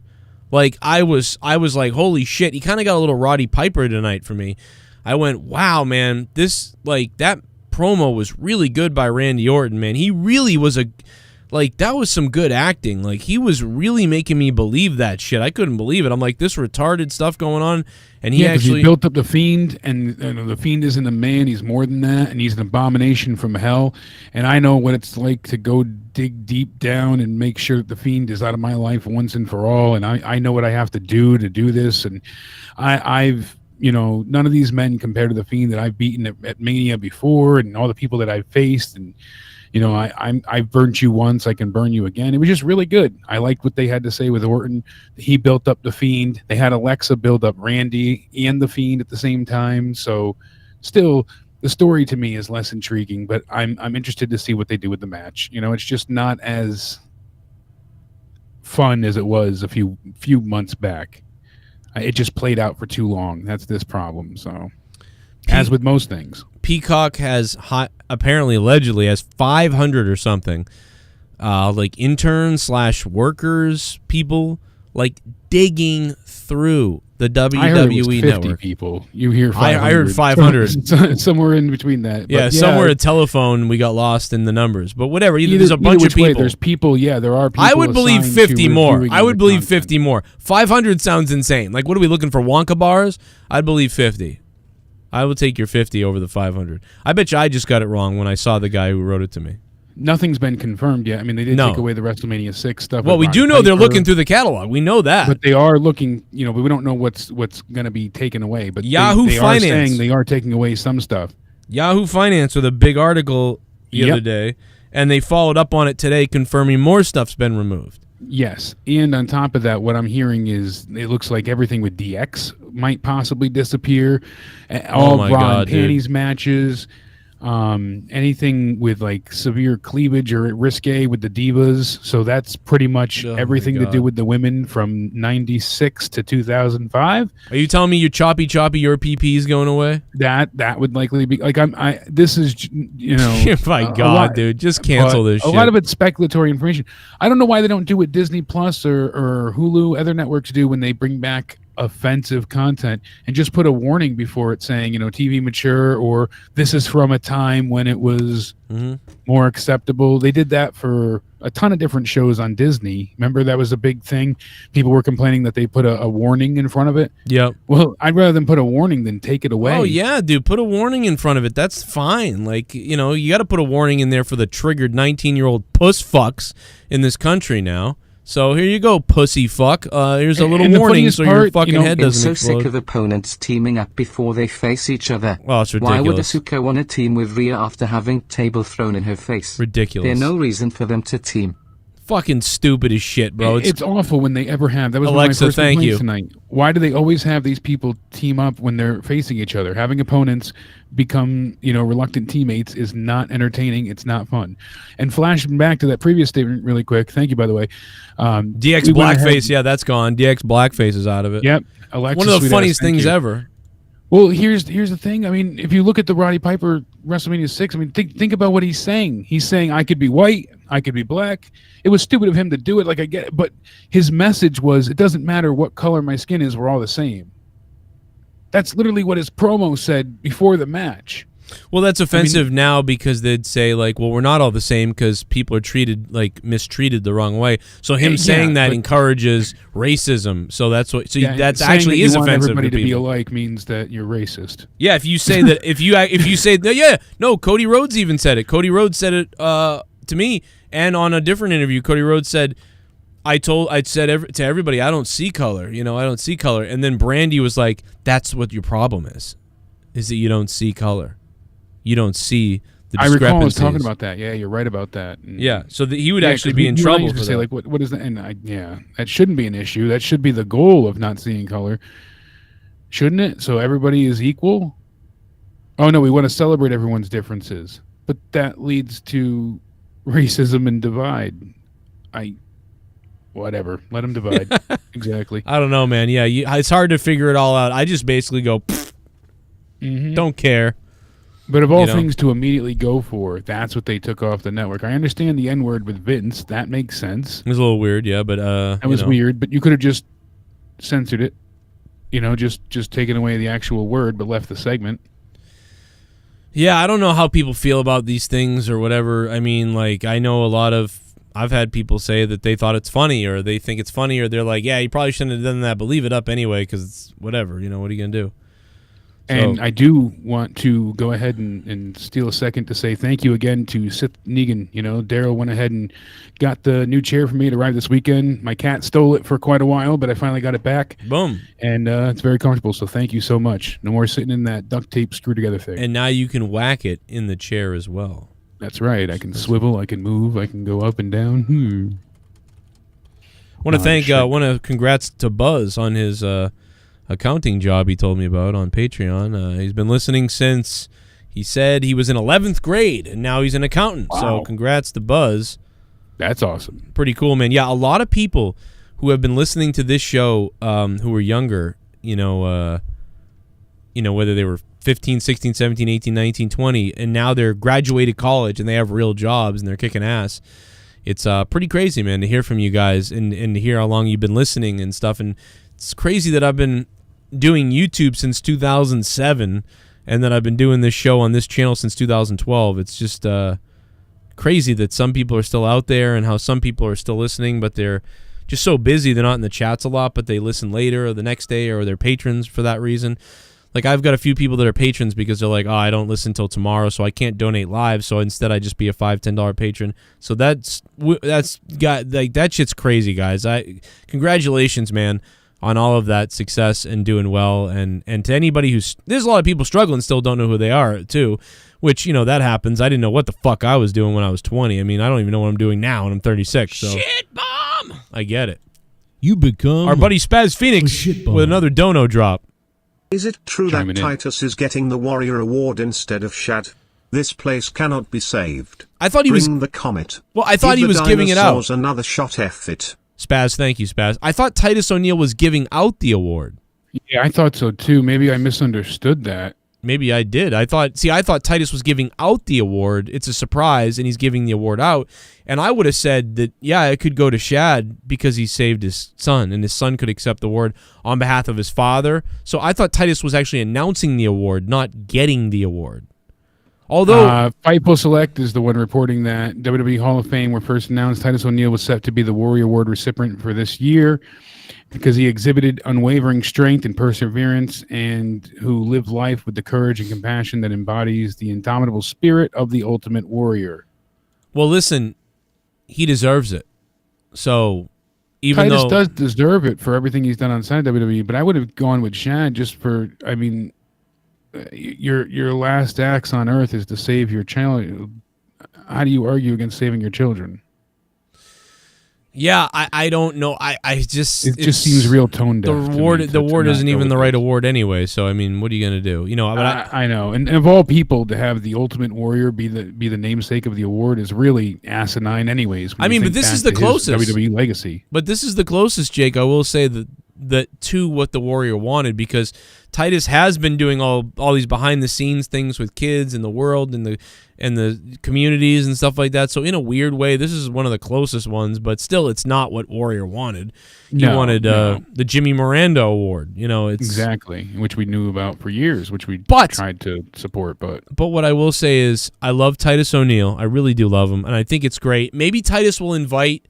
Like I was like, holy shit. He kind of got a little Roddy Piper tonight for me. I went, wow, man. This that promo was really good by Randy Orton, man. He really was that was some good acting. Like, he was really making me believe that shit. I couldn't believe it. I'm like, this retarded stuff going on, and he actually built up the Fiend, and the Fiend isn't a man. He's more than that, and he's an abomination from hell. And I know what it's like to go dig deep down and make sure that the Fiend is out of my life once and for all. And I know what I have to do this. And I've none of these men compare to the Fiend that I've beaten at Mania before, and all the people that I've faced. And I've burnt you once, I can burn you again. It was just really good. I liked what they had to say with Orton. He built up the Fiend. They had Alexa build up Randy and the Fiend at the same time. So still, the story to me is less intriguing, but I'm interested to see what they do with the match. It's just not as fun as it was a few months back. It just played out for too long. That's this problem. So, as with most things. Peacock has apparently allegedly has 500 or something interns / workers, people digging through the WWE I heard it was 50 network. People. You hear 500. I heard 500. Somewhere in between that. Yeah, somewhere a telephone we got lost in the numbers. But whatever, there's a bunch of people. There's people, there are people. I would believe 50 more. I would believe 50 more. 500 sounds insane. Like, what are we looking for, Wonka bars? I'd believe 50. I will take your 50 over the 500. I bet you I just got it wrong when I saw the guy who wrote it to me. Nothing's been confirmed yet. I mean, they did take away the WrestleMania 6 stuff. Well, we do know they're looking through the catalog. We know that. But they are looking, but we don't know what's going to be taken away. But Yahoo they Finance are saying they are taking away some stuff. Yahoo Finance with a big article the other day, and they followed up on it today confirming more stuff's been removed. Yes, and on top of that, what I'm hearing is it looks like everything with DX might possibly disappear. All bra and panties matches, anything with severe cleavage or risque with the divas. So that's pretty much everything to do with the women from 96 to 2005. Are you telling me your choppy your PP is going away? That would likely be this is my God, dude, just cancel this shit. A lot of it's speculatory information. I don't know why they don't do what Disney Plus or Hulu, other networks do when they bring back offensive content and just put a warning before it saying, TV mature, or this is from a time when it was more acceptable. They did that for a ton of different shows on Disney. Remember, that was a big thing. People were complaining that they put a warning in front of it. Yep. Well, I'd rather than put a warning than take it away. Oh, yeah, dude. Put a warning in front of it. That's fine. You got to put a warning in there for the triggered 19-year-old puss fucks in this country now. So here you go, pussy fuck. Here's a little warning so your fucking head doesn't explode. I'm so sick of opponents teaming up before they face each other. Well, it's ridiculous. Why would Asuka want to team with Rhea after having table thrown in her face? Ridiculous. There's no reason for them to team. Fucking stupid as shit, bro. It's awful when they ever have. That was Alexa, one of my first thank complaints you. Tonight. Why do they always have these people team up when they're facing each other? Having opponents become, reluctant teammates is not entertaining. It's not fun. And flashing back to that previous statement really quick. Thank you, by the way. DX blackface, that's gone. DX blackface is out of it. Yep. Alexa, one of the funniest thank things you. ever. Well, here's the thing. I mean, if you look at the Roddy Piper WrestleMania 6, I mean, think about what he's saying. He's saying, I could be white, I could be black. It was stupid of him to do it, I get it. But his message was, it doesn't matter what color my skin is, we're all the same. That's literally what his promo said before the match. Well, that's offensive now because they'd say, we're not all the same because people are mistreated the wrong way. So him saying that encourages racism. So that's what. So that's actually is offensive everybody to people. To be alike means that you're racist. Yeah, if you say that, if you say no, Cody Rhodes even said it. Cody Rhodes said it to me, and on a different interview, Cody Rhodes said, I said to everybody, I don't see color. I don't see color. And then Brandy was like, that's what your problem is that you don't see color. you don't see the I discrepancies. recall us talking about that. Yeah, you're right about that. And Yeah, so he would actually 'cause be in we trouble used for to say, that. like, what is that? And that shouldn't be an issue. That should be the goal of not seeing color, shouldn't it? So everybody is equal. Oh no, we want to celebrate everyone's differences, but that leads to racism and divide. Whatever. Let them divide. Exactly. I don't know, man. Yeah, it's hard to figure it all out. I just basically go, don't care. But of all things to immediately go for, that's what they took off the network. I understand the N-word with Vince. That makes sense. It was a little weird, yeah, but that was weird. But you could have just censored it. Just taken away the actual word, but left the segment. Yeah, I don't know how people feel about these things or whatever. I mean, like, I know I've had people say that they thought it's funny or they think it's funny or they're like, yeah, you probably shouldn't have done that, but leave it up anyway because it's whatever. What are you going to do? And I do want to go ahead and steal a second to say thank you again to Sith Negan. Daryl went ahead and got the new chair for me to ride this weekend. My cat stole it for quite a while, but I finally got it back. Boom. And it's very comfortable, so thank you so much. No more sitting in that duct tape screw together thing. And now you can whack it in the chair as well. That's right. I can swivel, I can move, I can go up and down. Want to congrats to Buzz on his accounting job he told me about on Patreon. He's been listening since he said he was in 11th grade, and now he's an accountant. Wow. So congrats to Buzz. That's awesome. Pretty cool, man. Yeah, a lot of people who have been listening to this show who were younger, whether they were 15, 16, 17, 18, 19, 20, and now they're graduated college and they have real jobs and they're kicking ass. It's pretty crazy, man, to hear from you guys and to hear how long you've been listening and stuff. And it's crazy that I've been doing YouTube since 2007 and that I've been doing this show on this channel since 2012. It's just crazy that some people are still out there and how some people are still listening, but they're just so busy they're not in the chats a lot, but they listen later or the next day, or they're patrons for that reason. Like, I've got a few people that are patrons because they're like, I don't listen till tomorrow, so I can't donate live, so instead I just be a $5, $10 patron. So that shit's crazy, guys. Congratulations, man, on all of that success and doing well. And to anybody there's a lot of people struggling, still don't know who they are, too, which, that happens. I didn't know what the fuck I was doing when I was 20. I mean, I don't even know what I'm doing now, and I'm 36. So. Shit bomb! I get it. You become our buddy Spaz Phoenix with another dono drop. Is it true that Titus is getting the Warrior Award instead of Shad? This place cannot be saved. I thought he Bring the comet. Well, I thought he was giving it out. Another shot F it. Spaz, thank you, Spaz. I thought Titus O'Neil was giving out the award. Yeah, I thought so too. Maybe I misunderstood that. Maybe I did. I thought Titus was giving out the award. It's a surprise, and he's giving the award out. And I would have said that, yeah, it could go to Shad because he saved his son, and his son could accept the award on behalf of his father. So I thought Titus was actually announcing the award, not getting the award. Although Fightful Select is the one reporting that WWE Hall of Fame were first announced Titus O'Neil was set to be the Warrior Award recipient for this year because he exhibited unwavering strength and perseverance and who lived life with the courage and compassion that embodies the indomitable spirit of the Ultimate Warrior. Well, listen, he deserves it. So even Titus though does deserve it for everything he's done on side WWE, but I would have gone with Shad just for, I mean, your last acts on earth is to save your child. How do you argue against saving your children? Yeah, I don't know. It just seems real tone deaf. The award isn't even the right award anyway. So I mean, what are you gonna do? But I know, and of all people to have the Ultimate Warrior be the namesake of the award is really asinine, anyways. I mean, but this is the closest WWE legacy. But this is the closest, Jake. I will say that to what the Warrior wanted, because Titus has been doing all these behind the scenes things with kids in the world and the communities and stuff like that. So in a weird way, this is one of the closest ones, but still, it's not what Warrior wanted. He wanted the Jimmy Miranda Award. It's exactly, which we knew about for years, which we tried to support. But what I will say is, I love Titus O'Neil. I really do love him, and I think it's great. Maybe Titus will invite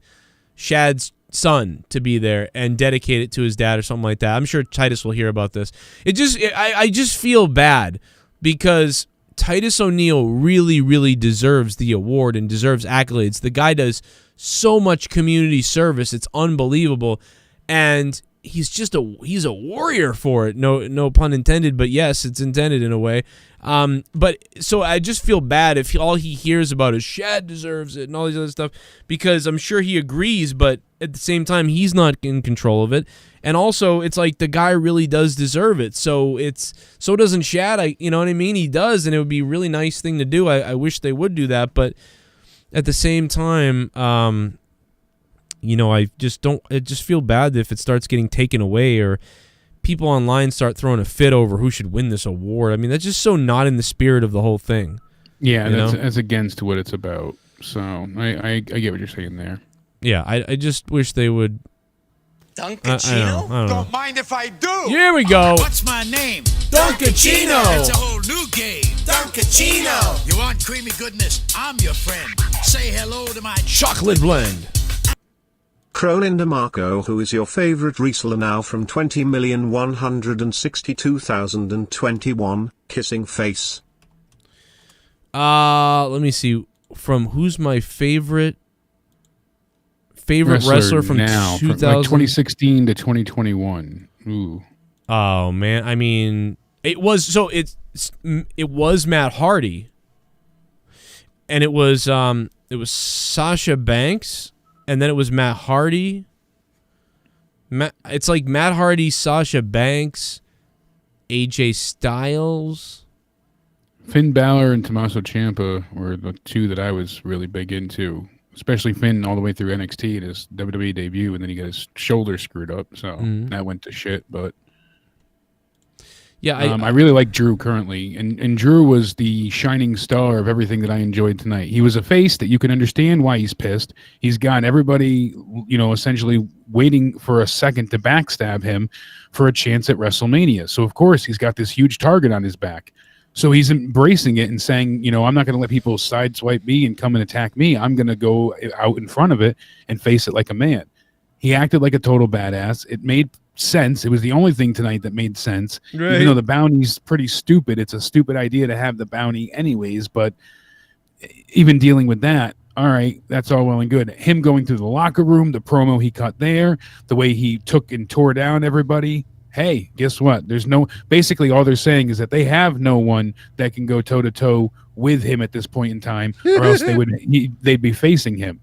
Shad's son to be there and dedicate it to his dad or something like that. I'm sure Titus will hear about this. I just feel bad because Titus O'Neil really, really deserves the award and deserves accolades. The guy does so much community service. It's unbelievable. And he's a warrior for it. No pun intended, but yes, it's intended in a way. But so I just feel bad if all he hears about is Shad deserves it and all these other stuff, because I'm sure he agrees, but at the same time he's not in control of it. And also it's like the guy really does deserve it. So doesn't Shad. You know what I mean? He does, and it would be a really nice thing to do. I wish they would do that, but at the same time, I just feel bad if it starts getting taken away or people online start throwing a fit over who should win this award. I mean, that's just so not in the spirit of the whole thing. Yeah, that's against what it's about. So I get what you're saying there. Yeah, I just wish they would. Duncachino? I don't know. Mind if I do? Here we go. What's my name? Duncachino. It's a whole new game. Duncachino. You want creamy goodness? I'm your friend. Say hello to my chocolate blend. Crolin DeMarco, who is your favorite reseller now from 20,162,021, kissing face. Let me see. From who's my favorite wrestler from now, 2000? from like 2016 to 2021. Ooh. Oh man, I mean, it was Matt Hardy, and it was Sasha Banks, and then it was Matt Hardy. It's like Matt Hardy, Sasha Banks, AJ Styles, Finn Balor, and Tommaso Ciampa were the two that I was really big into. Especially Finn all the way through NXT in his WWE debut, and then he got his shoulder screwed up, so that went to shit. But yeah, I really like Drew currently, and Drew was the shining star of everything that I enjoyed tonight. He was a face that you can understand why he's pissed. He's got everybody, essentially waiting for a second to backstab him for a chance at WrestleMania. So of course he's got this huge target on his back. So he's embracing it and saying, I'm not going to let people sideswipe me and come and attack me. I'm going to go out in front of it and face it like a man. He acted like a total badass. It made sense. It was the only thing tonight that made sense. Right. Even though the bounty's pretty stupid, it's a stupid idea to have the bounty anyways. But even dealing with that, all right, that's all well and good. Him going through the locker room, the promo he cut there, the way he took and tore down everybody. Hey, guess what? Basically all they're saying is that they have no one that can go toe to toe with him at this point in time, or else they'd be facing him.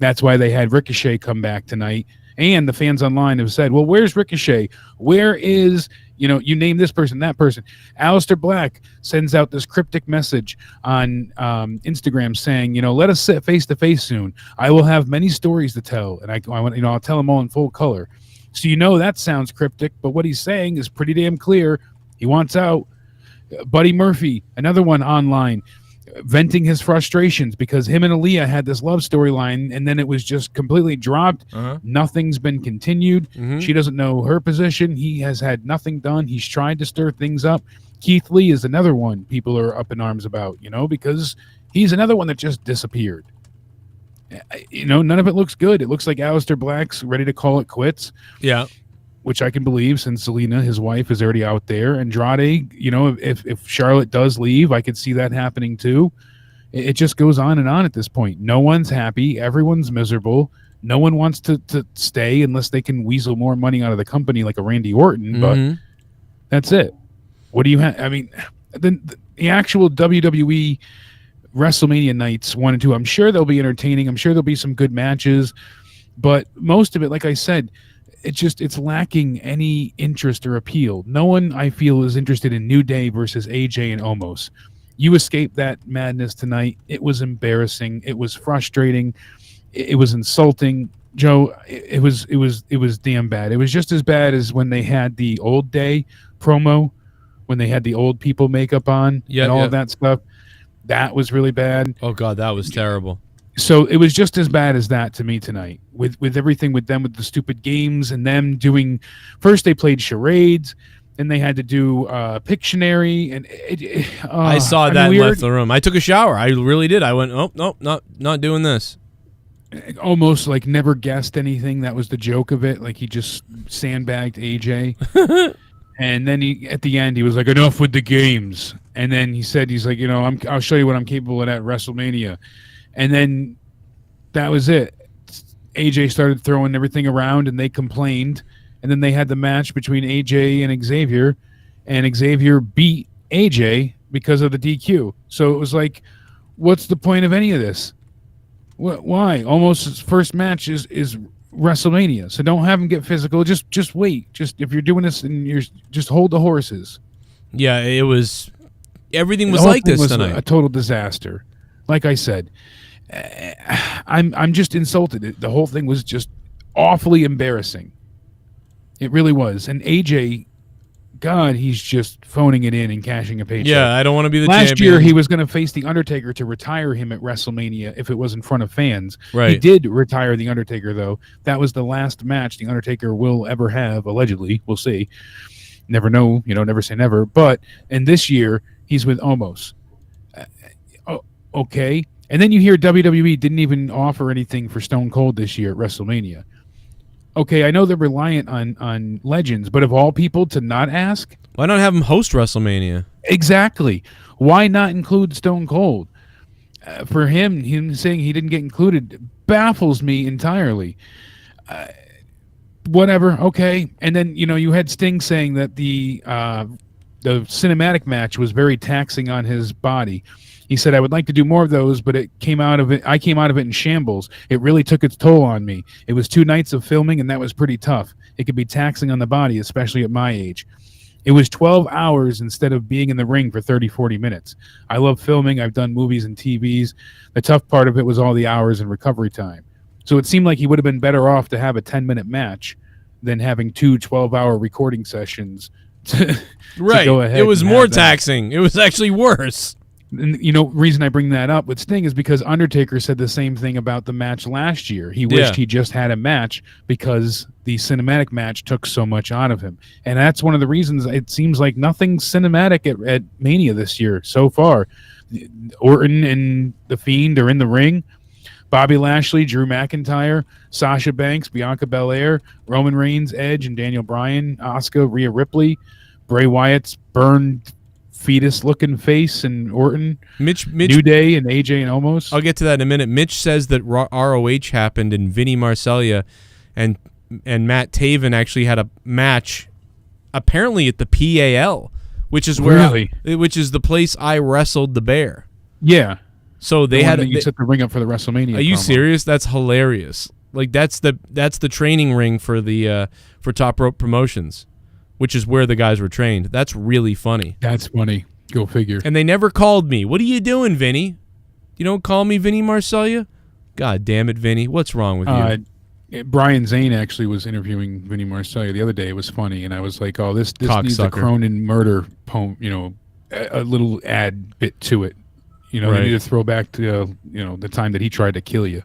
That's why they had Ricochet come back tonight. And the fans online have said, well, where's Ricochet? Where is, you name this person, that person. Aleister Black sends out this cryptic message on Instagram saying, let us sit face to face soon. I will have many stories to tell, and I'll tell them all in full color. So that sounds cryptic, but what he's saying is pretty damn clear. He wants out. Buddy Murphy, another one online, venting his frustrations because him and Leah had this love storyline, and then it was just completely dropped. Nothing's been continued. She doesn't know her position. He has had nothing done. He's tried to stir things up. Keith Lee is another one people are up in arms about, because he's another one that just disappeared. None of it looks good. It looks like Aleister Black's ready to call it quits. Yeah. Which I can believe since Zelina, his wife, is already out there. Andrade, if Charlotte does leave, I could see that happening too. It just goes on and on at this point. No one's happy. Everyone's miserable. No one wants to stay unless they can weasel more money out of the company like a Randy Orton. But that's it. What do you have? I mean, the actual WWE WrestleMania nights 1 and 2, I'm sure they'll be entertaining. I'm sure there'll be some good matches, but most of it, like I said, it's lacking any interest or appeal. No one, I feel, is interested in New Day versus AJ and Omos. You escaped that madness tonight. It was embarrassing. It was frustrating. It was insulting. Joe, it was damn bad. It was just as bad as when they had the Old Day promo, when they had the old people makeup on and all of that stuff. That was really bad. Oh, God, that was terrible. So it was just as bad as that to me tonight with everything with them, with the stupid games and them doing – first they played charades, and they had to do Pictionary. And I saw that and left the room. I took a shower. I really did. I went, oh, no, not doing this. Almost like never guessed anything. That was the joke of it. Like he just sandbagged AJ. And then at the end, he was like, enough with the games. And then he's like, I'll show you what I'm capable of at WrestleMania. And then that was it. AJ started throwing everything around, and they complained. and then they had the match between AJ and Xavier beat AJ because of the DQ. So it was like, what's the point of any of this? Why? Almost his first match is WrestleMania, so don't have him get physical. Just wait. Just if you're doing this, and you're just hold the horses. Yeah, it was. Everything was like this tonight. A total disaster. Like I said, I'm just insulted. The whole thing was just awfully embarrassing. It really was. And AJ, God, he's just phoning it in and cashing a paycheck. Yeah, I don't want to be the Last champion. year, he was going to face The Undertaker to retire him at WrestleMania if it was in front of fans. Right. He did retire The Undertaker, though. That was the last match The Undertaker will ever have, allegedly. We'll see. Never know. Never say never. But in this year, he's with Omos. Okay. And then you hear WWE didn't even offer anything for Stone Cold this year at WrestleMania. Okay, I know they're reliant on legends, but of all people to not ask? Why not have him host WrestleMania? Exactly. Why not include Stone Cold? For him saying he didn't get included baffles me entirely. Whatever, okay. And then, you had Sting saying that the cinematic match was very taxing on his body. He said, I would like to do more of those, but I came out of it in shambles. It really took its toll on me. It was 2 nights of filming, and that was pretty tough. It could be taxing on the body, especially at my age. It was 12 hours instead of being in the ring for 30, 40 minutes. I love filming. I've done movies and TVs. The tough part of it was all the hours and recovery time. So it seemed like he would have been better off to have a 10-minute match than having 2 12-hour recording sessions to go ahead. It was more taxing. It was actually worse. And, reason I bring that up with Sting is because Undertaker said the same thing about the match last year. He wished he just had a match because the cinematic match took so much out of him. And that's one of the reasons it seems like nothing cinematic at Mania this year so far. Orton and The Fiend are in the ring. Bobby Lashley, Drew McIntyre, Sasha Banks, Bianca Belair, Roman Reigns, Edge, and Daniel Bryan, Asuka, Rhea Ripley, Bray Wyatt's burned fetus-looking face, and Orton, Mitch, New Day, and AJ and Omos. I'll get to that in a minute. Mitch says that ROH happened, and Vinny Marseglia and Matt Taven actually had a match, apparently at the PAL, which is which is the place I wrestled the bear. Yeah. So they you set the ring up for the WrestleMania. Are you promo. serious? That's hilarious. Like that's the training ring for the for Top Rope Promotions, which is where the guys were trained. That's really funny. That's funny. Go figure. And they never called me. What are you doing, Vinny? You don't call me Vinny Marseglia? God damn it, Vinny. What's wrong with you? Brian Zane actually was interviewing Vinny Marseglia the other day. It was funny, and I was like, "Oh, this needs a Cronin murder poem. A little ad bit to it. They need to throw back to the time that he tried to kill you."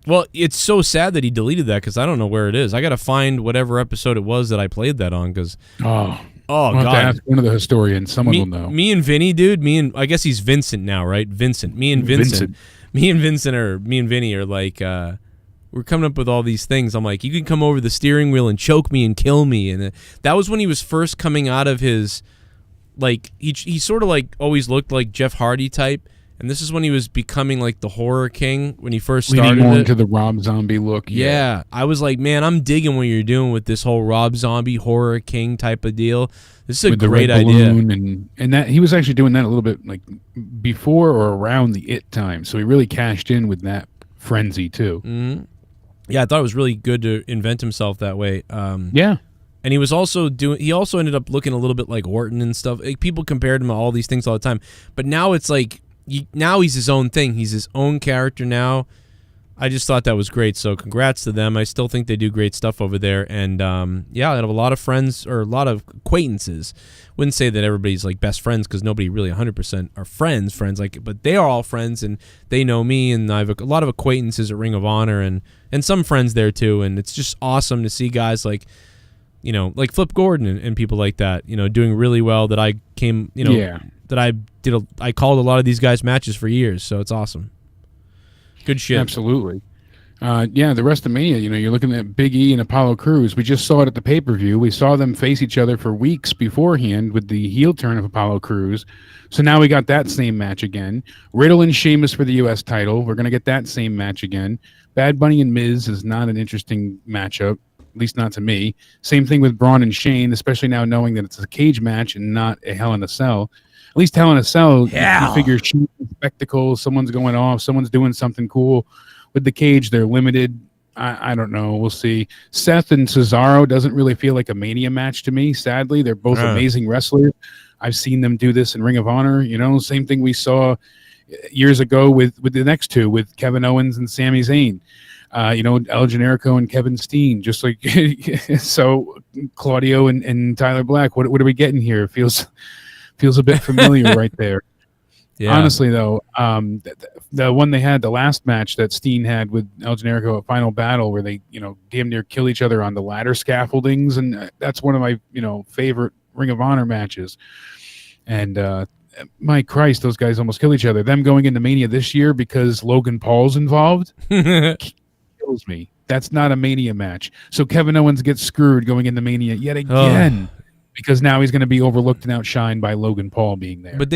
Well, it's so sad that he deleted that because I don't know where it is. I got to find whatever episode it was that I played that on because. Oh God! Have to ask one of the historians. Someone will know. Me and Vinny, dude. I guess he's Vincent now, right? Vincent. Me and Vinny are like, we're coming up with all these things. I'm like, you can come over the steering wheel and choke me and kill me, and that was when he was first coming out of his, like, he sort of like always looked like Jeff Hardy type. And this is when he was becoming like the horror king when he first started. Leaning more into the Rob Zombie look. Yeah. I was like, man, I'm digging what you're doing with this whole Rob Zombie horror king type of deal. This is a great idea. And that he was actually doing that a little bit like before or around the It time. So he really cashed in with that frenzy too. Mm-hmm. Yeah, I thought it was really good to invent himself that way. Yeah. And he was also he also ended up looking a little bit like Orton and stuff. Like, people compared him to all these things all the time. But now it's like, now he's his own thing. He's his own character now. I just thought that was great. So congrats to them. I still think they do great stuff over there. And yeah, I have a lot of friends or a lot of acquaintances. Wouldn't say that everybody's like best friends because nobody really 100% are friends like, but they are all friends and they know me. And I have a lot of acquaintances at Ring of Honor and some friends there too. And it's just awesome to see guys like, like Flip Gordon and people like that, doing really well that I came, that I called a lot of these guys matches for years, so it's awesome. Good shit. Absolutely. The rest of Mania, you're looking at Big E and Apollo Crews. We just saw it at the pay-per-view. We saw them face each other for weeks beforehand with the heel turn of Apollo Crews. So now we got that same match again. Riddle and Sheamus for the U.S. title. We're going to get that same match again. Bad Bunny and Miz is not an interesting matchup. at least not to me. Same thing with Braun and Shane, especially now knowing that it's a cage match and not a Hell in a Cell. At least Hell in a Cell, you figure spectacle, someone's going off, someone's doing something cool. With the cage, they're limited. I don't know. We'll see. Seth and Cesaro doesn't really feel like a Mania match to me, sadly. They're both amazing wrestlers. I've seen them do this in Ring of Honor. You know, same thing we saw years ago with the next two, with Kevin Owens and Sami Zayn. You know, El Generico and Kevin Steen. Just like so, Claudio and Tyler Black. What are we getting here? Feels a bit familiar right there. Yeah. Honestly, though, the one they had, the last match that Steen had with El Generico at Final Battle, where they, you know, damn near kill each other on the ladder scaffoldings, and that's one of my, you know, favorite Ring of Honor matches. And my Christ, those guys almost kill each other. Them going into Mania this year because Logan Paul's involved kills me. That's not a Mania match. So Kevin Owens gets screwed going into Mania yet again. Because now he's going to be overlooked and outshined by Logan Paul being there. But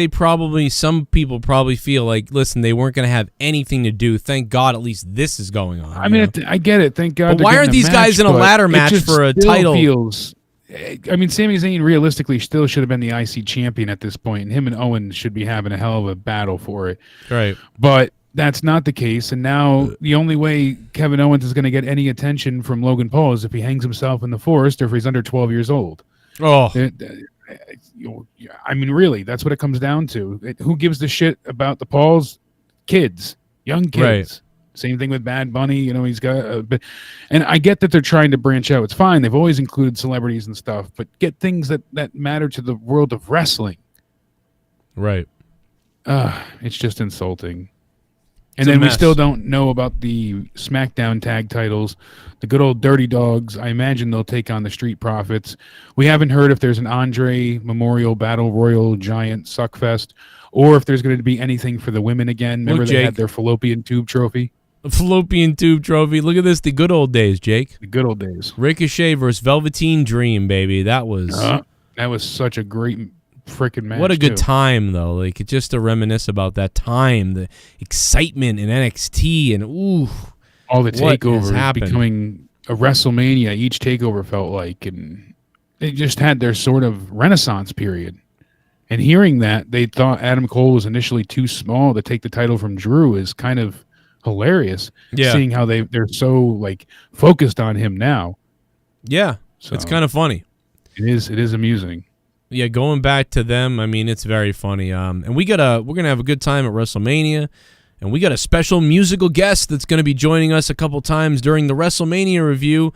some people probably feel like, listen, they weren't going to have anything to do. Thank God at least this is going on. I mean, I get it. Thank God. But why aren't these guys in a ladder match for a title? I mean, Sami Zayn realistically still should have been the IC champion at this point, and him and Owen should be having a hell of a battle for it. Right. But that's not the case, and now the only way Kevin Owens is going to get any attention from Logan Paul is if he hangs himself in the forest or if he's under 12 years old. Oh, I mean, really, that's what it comes down to. Who gives the shit about the Pauls? Kids, young kids. Right. Same thing with Bad Bunny. You know, he's got and I get that they're trying to branch out. It's fine. They've always included celebrities and stuff, but get things that matter to the world of wrestling. Right. It's just insulting. And then we still don't know about the SmackDown tag titles. The good old Dirty Dogs, I imagine they'll take on the Street Profits. We haven't heard if there's an Andre Memorial Battle Royal Giant Suckfest or if there's going to be anything for the women again. Remember they had their fallopian tube trophy? A fallopian tube trophy. Look at this. The good old days, Jake. The good old days. Ricochet versus Velveteen Dream, baby. That was such a great freaking match. What a good time, though. Like, just to reminisce about that time, the excitement in NXT, and all the takeovers becoming a WrestleMania. Each takeover felt like, and they just had their sort of renaissance period. And hearing that they thought Adam Cole was initially too small to take the title from Drew is kind of hilarious. Yeah, seeing how they're so like focused on him now. Yeah, so it's kind of funny. It is amusing. Yeah, going back to them, I mean, it's very funny. And we're gonna have a good time at WrestleMania, and we got a special musical guest that's gonna be joining us a couple times during the WrestleMania review.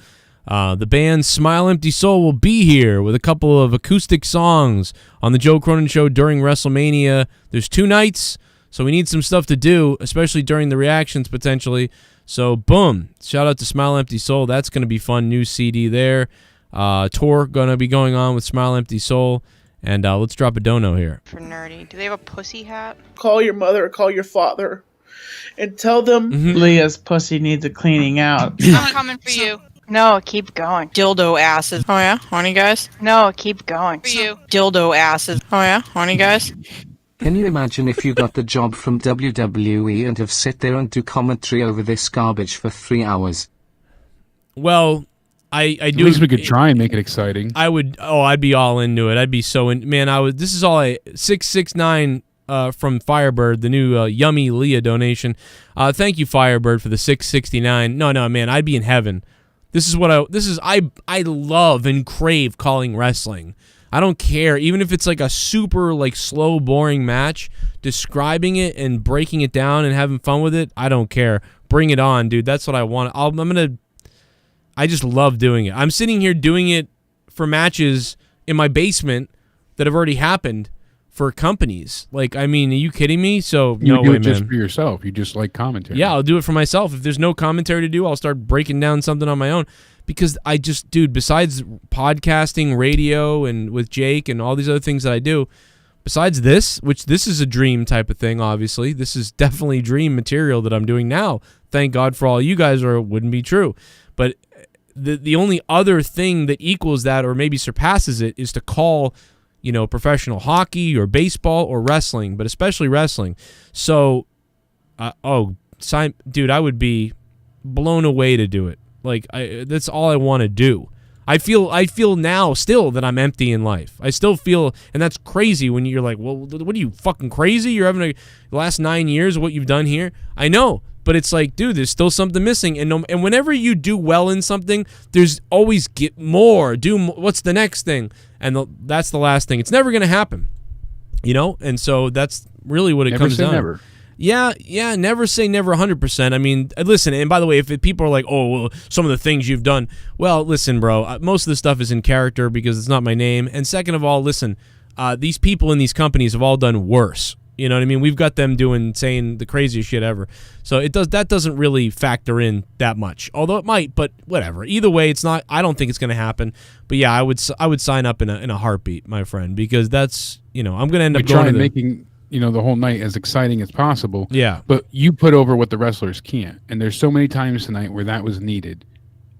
The band Smile Empty Soul will be here with a couple of acoustic songs on the Joe Cronin Show during WrestleMania. There's 2 nights, so we need some stuff to do, especially during the reactions potentially. So boom, shout out to Smile Empty Soul. That's gonna be fun. New CD there. Tour gonna be going on with Smile Empty Soul, and let's drop a dono here. For nerdy, do they have a pussy hat? Call your mother or call your father, and tell them Leah's pussy needs a cleaning out. I'm coming for you. No, keep going. Dildo asses. Oh yeah, horny guys. No, keep going. For you. Dildo asses. Oh yeah, horny guys. Can you imagine if you got the job from WWE and have sit there and do commentary over this garbage for 3 hours? Well, I do. At least we could try and make it exciting. I would. Oh, I'd be all into it. I'd be so in. Man, this is all 669 from Firebird, the new yummy Leah donation. Thank you, Firebird, for the 669. No, man, I'd be in heaven. I love and crave calling wrestling. I don't care, even if it's like a super like slow, boring match. Describing it and breaking it down and having fun with it, I don't care. Bring it on, dude. That's what I want. I just love doing it. I'm sitting here doing it for matches in my basement that have already happened for companies. Like, I mean, are you kidding me? So you no do way, it just man. for yourself. You just like commentary. Yeah, I'll do it for myself. If there's no commentary to do, I'll start breaking down something on my own. Because I just, dude, besides podcasting, radio, and with Jake and all these other things that I do, besides this, which this is a dream type of thing, obviously. This is definitely dream material that I'm doing now. Thank God for all you guys, or it wouldn't be true. But the only other thing that equals that or maybe surpasses it is to call, professional hockey or baseball or wrestling, but especially wrestling. So, dude, I would be blown away to do it. Like that's all I want to do. I feel now still that I'm empty in life. I still feel, and that's crazy when you're like, well, what are you, fucking crazy? You're having the last 9 years of what you've done here. I know, but it's like, dude, there's still something missing. And whenever you do well in something, there's always get more. What's the next thing? And that's the last thing. It's never going to happen, you know. And so that's really what it comes down. Never. Yeah, never say never 100%. I mean, listen, and by the way, if people are like, oh, well, some of the things you've done, well, listen, bro, most of the stuff is in character because it's not my name. And second of all, listen, these people in these companies have all done worse. You know what I mean? We've got them saying the craziest shit ever. So that doesn't really factor in that much, although it might, but whatever. Either way, it's not. I don't think it's going to happen. But yeah, I would sign up in a heartbeat, my friend, because that's, I'm going to end up going to making the whole night as exciting as possible. Yeah. But you put over what the wrestlers can't. And there's so many times tonight where that was needed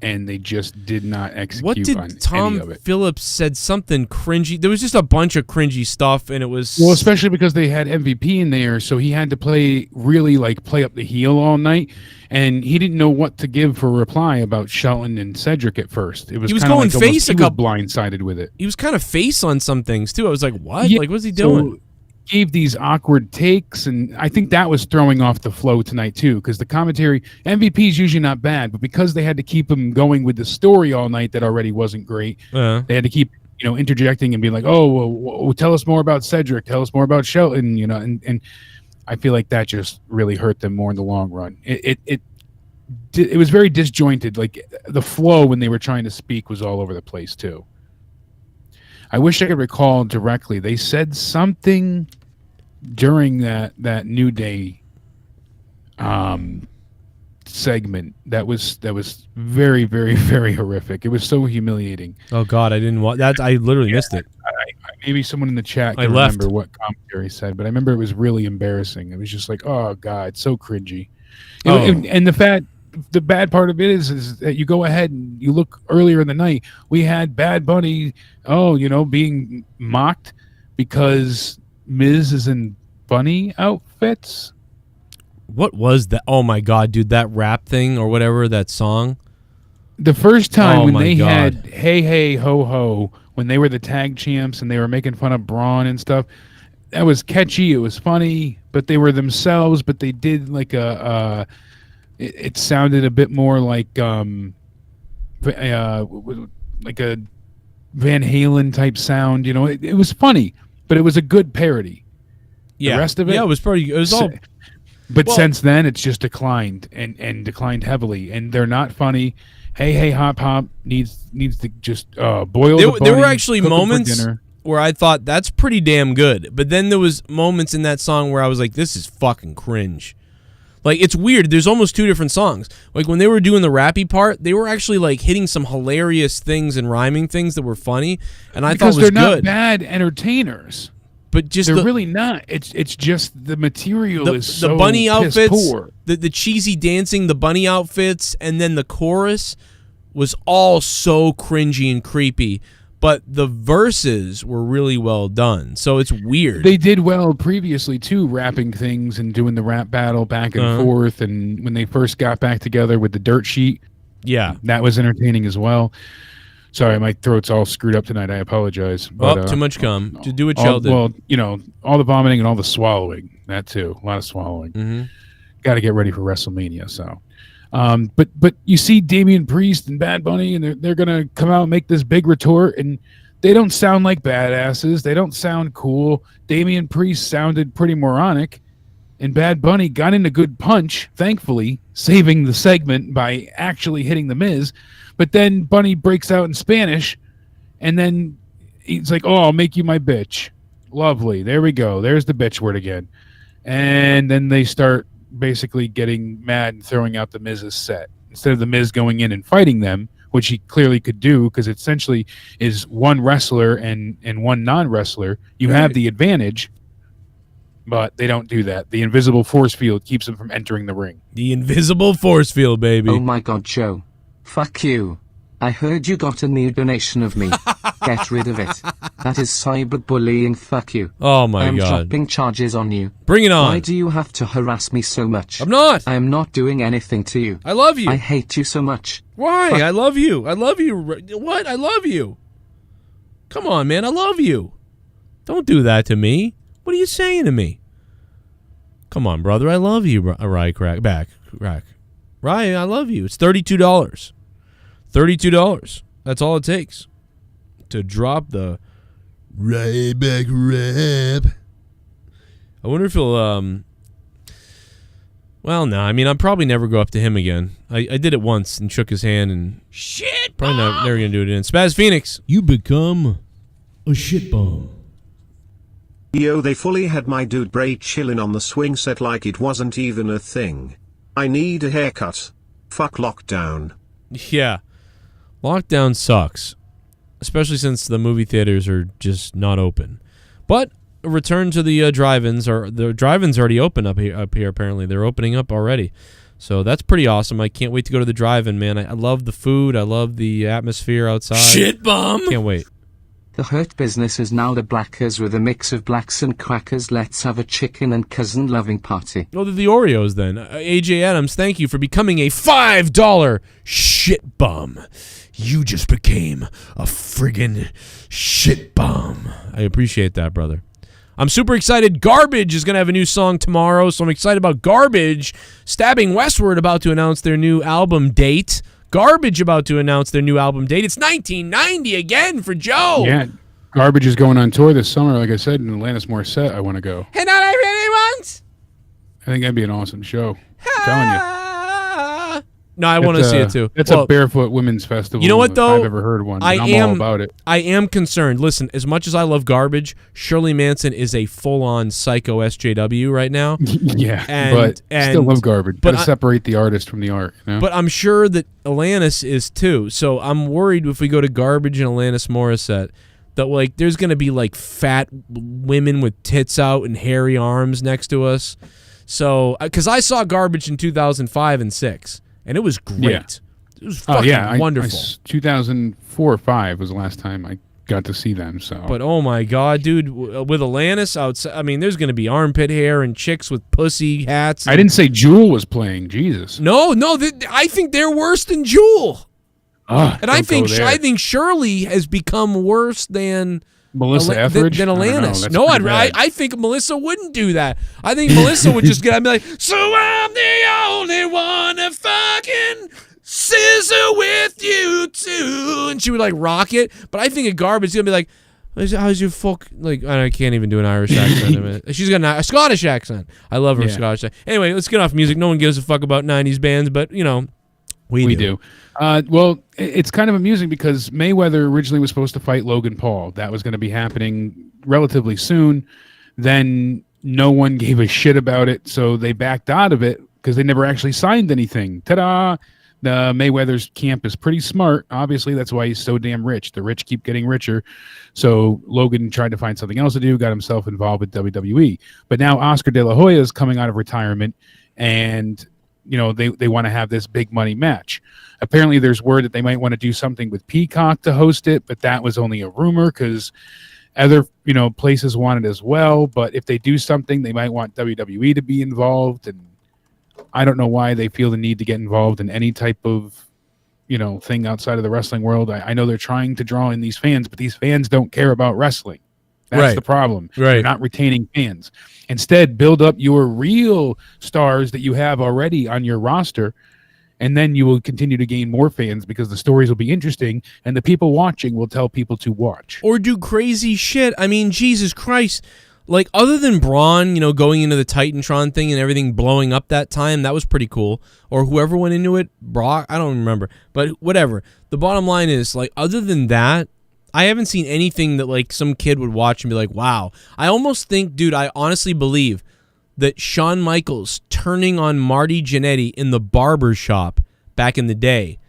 and they just did not execute what did on any of Tom it. Phillips said something cringy. There was just a bunch of cringy stuff, and it was... Well, especially because they had MVP in there, so he had to play up the heel all night, and he didn't know what to give for a reply about Shelton and Cedric at first. He was going face he was blindsided with it. He was kind of face on some things, too. I was like, what? Yeah, what's he doing? Gave these awkward takes, and I think that was throwing off the flow tonight too, because the commentary, MVP is usually not bad, but because they had to keep him going with the story all night that already wasn't great, they had to keep interjecting and being like, oh, tell us more about Cedric, tell us more about Shelton, and I feel like that just really hurt them more in the long run. It was very disjointed. Like the flow when they were trying to speak was all over the place too. I wish I could recall directly. They said something during that New Day segment that was very, very, very horrific. It was so humiliating. Oh God, I didn't watch that. I literally missed it. Maybe someone in the chat can remember what commentary said, but I remember it was really embarrassing. It was just like, oh God, so cringy. And the bad part of it is that you go ahead and you look earlier in the night, we had Bad Bunny, being mocked because Miz is in bunny outfits. What was that? Oh my God, dude, that rap thing or whatever, that song. The first time when they had Hey Hey Ho Ho, when they were the tag champs and they were making fun of Braun and stuff, that was catchy. It was funny, but they were themselves, but they did like it sounded a bit more like a Van Halen type sound. It was funny, but it was a good parody. Yeah, the rest of it, it was pretty. It was all. But since then, it's just declined and declined heavily, and they're not funny. Hey Hop Hop needs to just boil. There were actually moments where I thought that's pretty damn good, but then there was moments in that song where I was like, this is fucking cringe. Like, it's weird. There's almost two different songs. Like, when they were doing the rappy part, they were actually, like, hitting some hilarious things and rhyming things that were funny, and I thought it was good. Because they're not bad entertainers. But just they're really not. It's just the material is so the bunny outfits, poor. The cheesy dancing, the bunny outfits, and then the chorus was all so cringy and creepy. But the verses were really well done, so it's weird. They did well previously too, rapping things and doing the rap battle back and forth. And when they first got back together with the dirt sheet, that was entertaining as well. Sorry, my throat's all screwed up tonight. I apologize. But, too much cum. To do what y'all did. Well, all the vomiting and all the swallowing. That too, a lot of swallowing. Mm-hmm. Got to get ready for WrestleMania. So. But you see Damian Priest and Bad Bunny, and they're gonna come out and make this big retort, and they don't sound like badasses. They don't sound cool. Damian Priest sounded pretty moronic, and Bad Bunny got in a good punch, thankfully, saving the segment by actually hitting the Miz. But then Bunny breaks out in Spanish, and then he's like, "Oh, I'll make you my bitch." Lovely. There we go. There's the bitch word again. And then they start basically getting mad and throwing out the Miz's set instead of the Miz going in and fighting them, which he clearly could do because it essentially is one wrestler and one non-wrestler. You have the advantage, but they don't do that. The invisible force field keeps them from entering the ring. The invisible force field, baby. Oh my God, Joe. Fuck you. I heard you got a new donation of me. Get rid of it. That is cyberbullying. Fuck you. Oh my I am God. dropping charges on you. Bring it on. Why do you have to harass me so much? I'm not. I am not doing anything to you. I love you. I hate you so much. Why? I love you. I love you. What? I love you. Come on, man. I love you. Don't do that to me. What are you saying to me? Come on, brother. I love you, Rye Crack. Rye, I love you. It's $32. $32. That's all it takes to drop the Ryback rap. I wonder if he'll, well, no. I mean, I'll probably never go up to him again. I did it once and shook his hand and shit. Probably never going to do it again. Spaz Phoenix. You become a shit bomb. Yo, they fully had my dude Bray chillin' on the swing set like it wasn't even a thing. I need a haircut. Fuck lockdown. Yeah. Lockdown sucks. Especially since the movie theaters are just not open. But a return to the drive-ins. The drive-ins already open up here apparently. They're opening up already. So that's pretty awesome. I can't wait to go to the drive-in, man. I love the food. I love the atmosphere outside. Shit bomb! Can't wait. The Hurt Business is now the Blackers with a mix of blacks and crackers. Let's have a chicken and cousin loving party. Oh, they're the Oreos then. AJ Adams, thank you for becoming a $5 shit bum. You just became a friggin' shit bum. I appreciate that, brother. I'm super excited. Garbage is going to have a new song tomorrow, so I'm excited about Garbage. Stabbing Westward about to announce their new album date. Garbage about to announce their new album date. It's 1990 again for Joe. Yeah, Garbage is going on tour this summer. Like I said, in Alanis Morissette, I want to go. And all I really want. I think that'd be an awesome show. I'm telling you. No, I want to see it too. It's a barefoot women's festival. You know what, though? If I've ever heard one. I'm all about it. I am concerned. Listen, as much as I love Garbage, Shirley Manson is a full-on psycho SJW right now. Yeah, but still love Garbage. But gotta separate the artist from the art. You know? But I'm sure that Alanis is too. So I'm worried if we go to Garbage and Alanis Morissette that like there's gonna be like fat women with tits out and hairy arms next to us. So because I saw Garbage in 2005 and 2006. And it was great. Yeah. It was fucking wonderful. 2004 or 5 was the last time I got to see them. So, but oh my God, dude, with Alanis outside, I mean, there's going to be armpit hair and chicks with pussy hats. I didn't say Jewel was playing. Jesus. No, I think they're worse than Jewel. And I think Shirley has become worse than Melissa Etheridge than Alanis. No, I think Melissa wouldn't do that. I think Melissa would just get. I'd be like, so I'm the only one to fucking scissor with you too, and she would like rock it. But I think a Garbage is gonna be like, how's your fuck? Like I can't even do an Irish accent. In a minute. She's got a Scottish accent. I love her Scottish accent. Anyway, let's get off music. No one gives a fuck about '90s bands, but you know. We do. Well, it's kind of amusing because Mayweather originally was supposed to fight Logan Paul. That was going to be happening relatively soon. Then no one gave a shit about it, so they backed out of it because they never actually signed anything. Ta-da! The Mayweather's camp is pretty smart. Obviously, that's why he's so damn rich. The rich keep getting richer. So Logan tried to find something else to do, got himself involved with WWE. But now Oscar De La Hoya is coming out of retirement, and you know, they want to have this big money match. Apparently there's word that they might want to do something with Peacock to host it, but that was only a rumor because other, you know, places want it as well. But if they do something, they might want WWE to be involved. And I don't know why they feel the need to get involved in any type of, you know, thing outside of the wrestling world. I know they're trying to draw in these fans, but these fans don't care about wrestling. That's the problem. Right. You're not retaining fans. Instead, build up your real stars that you have already on your roster, and then you will continue to gain more fans because the stories will be interesting, and the people watching will tell people to watch. Or do crazy shit. I mean, Jesus Christ. Like, other than Braun, you know, going into the Titantron thing and everything blowing up that time, that was pretty cool. Or whoever went into it, Brock, I don't remember. But whatever. The bottom line is, like, other than that, I haven't seen anything that, like, some kid would watch and be like, wow. I almost think, dude, I honestly believe that Shawn Michaels turning on Marty Jannetty in the barber shop back in the day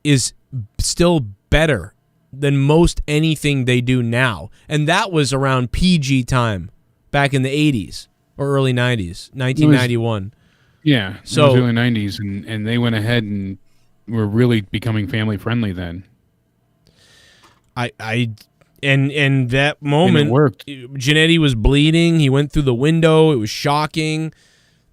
is still better than most anything they do now. And that was around PG time back in the 80s or early 90s, 1991. Yeah, so it was early 90s, and they went ahead and were really becoming family-friendly then. I And that moment, worked. Jannetty was bleeding. He went through the window. It was shocking.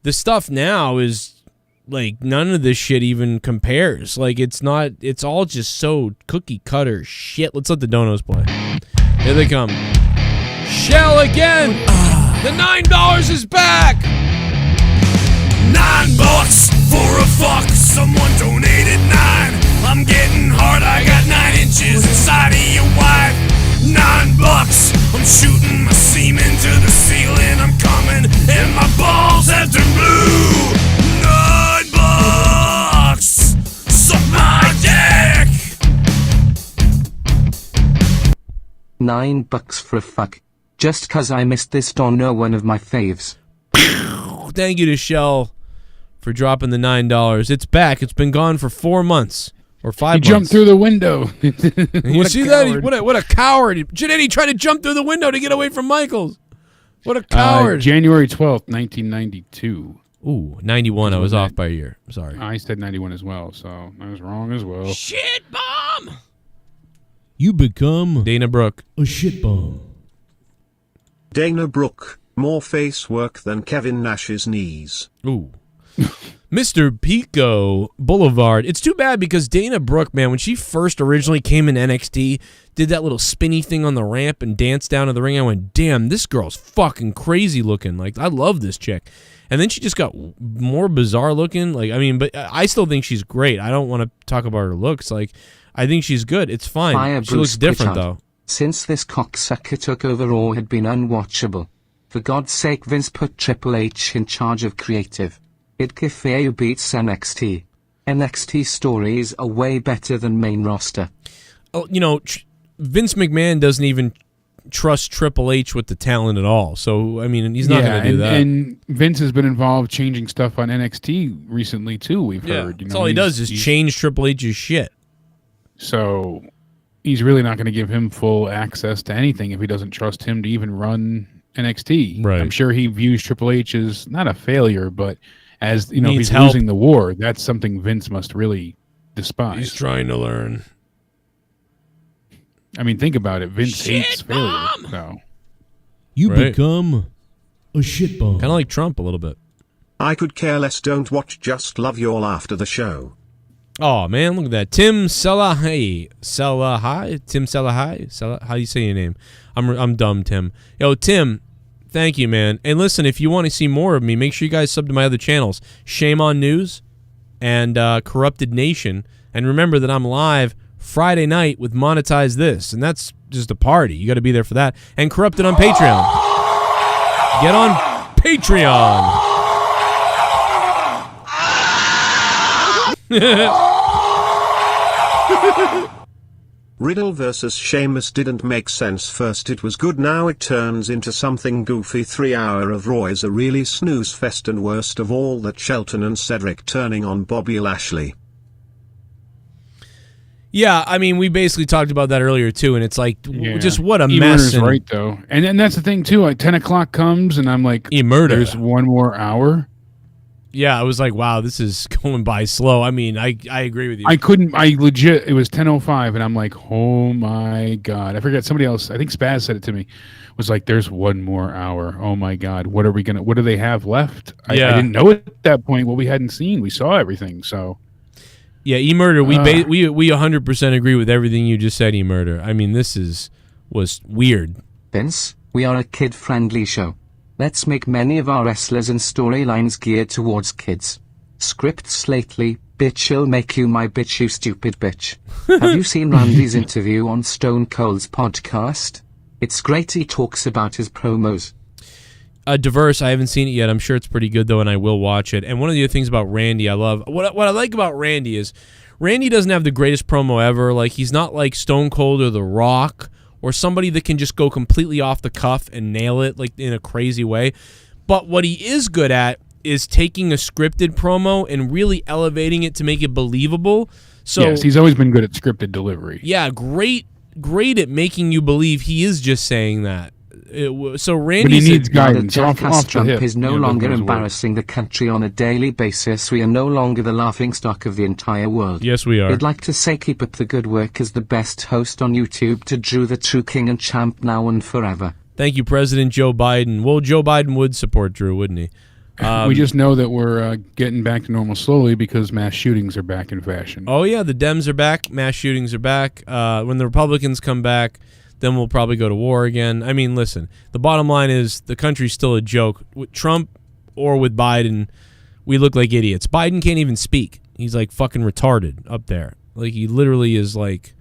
The stuff now is like none of this shit even compares. Like it's not. It's all just so cookie cutter shit. Let's let the donos play. Here they come. Shell again. The $9 is back. $9 for a fuck. Someone donated 9. I'm getting hard. I got 9 inches inside of your wife. $9. I'm shooting my semen to the ceiling. I'm coming and my balls have turned blue. $9. Suck my dick. $9 for a fuck. Just 'cause I missed this Dono, one of my faves. Thank you to Shell for dropping the $9. It's back. It's been gone for 4 months or 5 months. He jumped through the window. You see that? What a coward. Jannetty tried to jump through the window to get away from Michaels. What a coward. January 12th, 1992. Ooh, 91. I was off by a year. Sorry. I said 91 as well, so I was wrong as well. Shit bomb. You become Dana Brooke. a shit bomb. Dana Brooke, more face work than Kevin Nash's knees. Ooh. Mr. Pico Boulevard. It's too bad because Dana Brooke, man, when she first originally came in NXT, did that little spinny thing on the ramp and danced down to the ring, I went, damn, this girl's fucking crazy looking. Like, I love this chick. And then she just got more bizarre looking. Like, I mean, but I still think she's great. I don't want to talk about her looks. Like, I think she's good. It's fine. Fire She Bruce looks different, Pritchard. though. Since this cocksucker took over, Raw had been unwatchable. For God's sake, Vince put Triple H in charge of creative. It beats NXT. NXT stories are way better than main roster. Oh, you know, Vince McMahon doesn't even trust Triple H with the talent at all. So, I mean, he's not going to do that. And Vince has been involved changing stuff on NXT recently, too, we've heard. That's all he does is change Triple H's shit. So he's really not going to give him full access to anything if he doesn't trust him to even run NXT. Right. I'm sure he views Triple H as not a failure, but as, you know, Needs he's help. losing the war. That's something Vince must really despise. He's trying to learn. I mean, think about it. Vince Shit hates failure. bomb! So. You Right. become a shit bomb. Kind of like Trump a little bit. I could care less, don't watch, just love you all after the show. Oh, man, look at that. Tim Salahai. Tim Salahai? How do you say your name? I'm dumb, Tim. Yo, Tim, thank you, man. And listen, if you want to see more of me, make sure you guys sub to my other channels, Shame on News and Corrupted Nation. And remember that I'm live Friday night with Monetize This, and that's just a party. You got to be there for that. And Corrupted on Patreon. Get on Patreon. Riddle versus Sheamus didn't make sense. First it was good, now it turns into something goofy. 3 hour of Raw is a really snooze fest, and worst of all that Shelton and Cedric turning on Bobby Lashley. Yeah, I mean, we basically talked about that earlier, too, and it's like, just what a E-Murder's mess. right, though. And that's the thing, too. Like, 10 o'clock comes, and I'm like, E-Murder. There's one more hour. Yeah, I was like, wow, this is going by slow. I mean, I agree with you. I legit, it was 10:05, and I'm like, oh my God. I forget, somebody else, I think Spaz said it to me, was like, there's one more hour. Oh my God. What do they have left? I didn't know at that point what we hadn't seen. We saw everything, so. Yeah, E-Murder, we 100% agree with everything you just said, E-Murder. I mean, was weird. Vince, we are a kid-friendly show. Let's make many of our wrestlers and storylines geared towards kids. Scripts lately, bitch'll make you my bitch, you stupid bitch. Have you seen Randy's interview on Stone Cold's podcast? It's great, he talks about his promos. Diverse, I haven't seen it yet. I'm sure it's pretty good, though, and I will watch it. And one of the other things about Randy I love, what I like about Randy is Randy doesn't have the greatest promo ever. Like, he's not like Stone Cold or The Rock or somebody that can just go completely off the cuff and nail it like in a crazy way. But what he is good at is taking a scripted promo and really elevating it to make it believable. So yes, he's always been good at scripted delivery. Yeah, great at making you believe he is just saying that. So But Randy he said, needs guidance Now off, that Jackass off the Trump hip. is no you know, longer those words. embarrassing the country on a daily basis. We are no longer the laughingstock of the entire world. yes, we are. I'd like to say keep up the good work as the best host on YouTube to Drew the true king and champ now and forever. Thank you, President Joe Biden. Well, Joe Biden would support Drew, wouldn't he? We just know that we're getting back to normal slowly because mass shootings are back in fashion. Oh, yeah, the Dems are back. Mass shootings are back. When the Republicans come back, then we'll probably go to war again. I mean, listen, the bottom line is the country's still a joke. With Trump or with Biden, we look like idiots. Biden can't even speak. He's like fucking retarded up there. Like, he literally is like...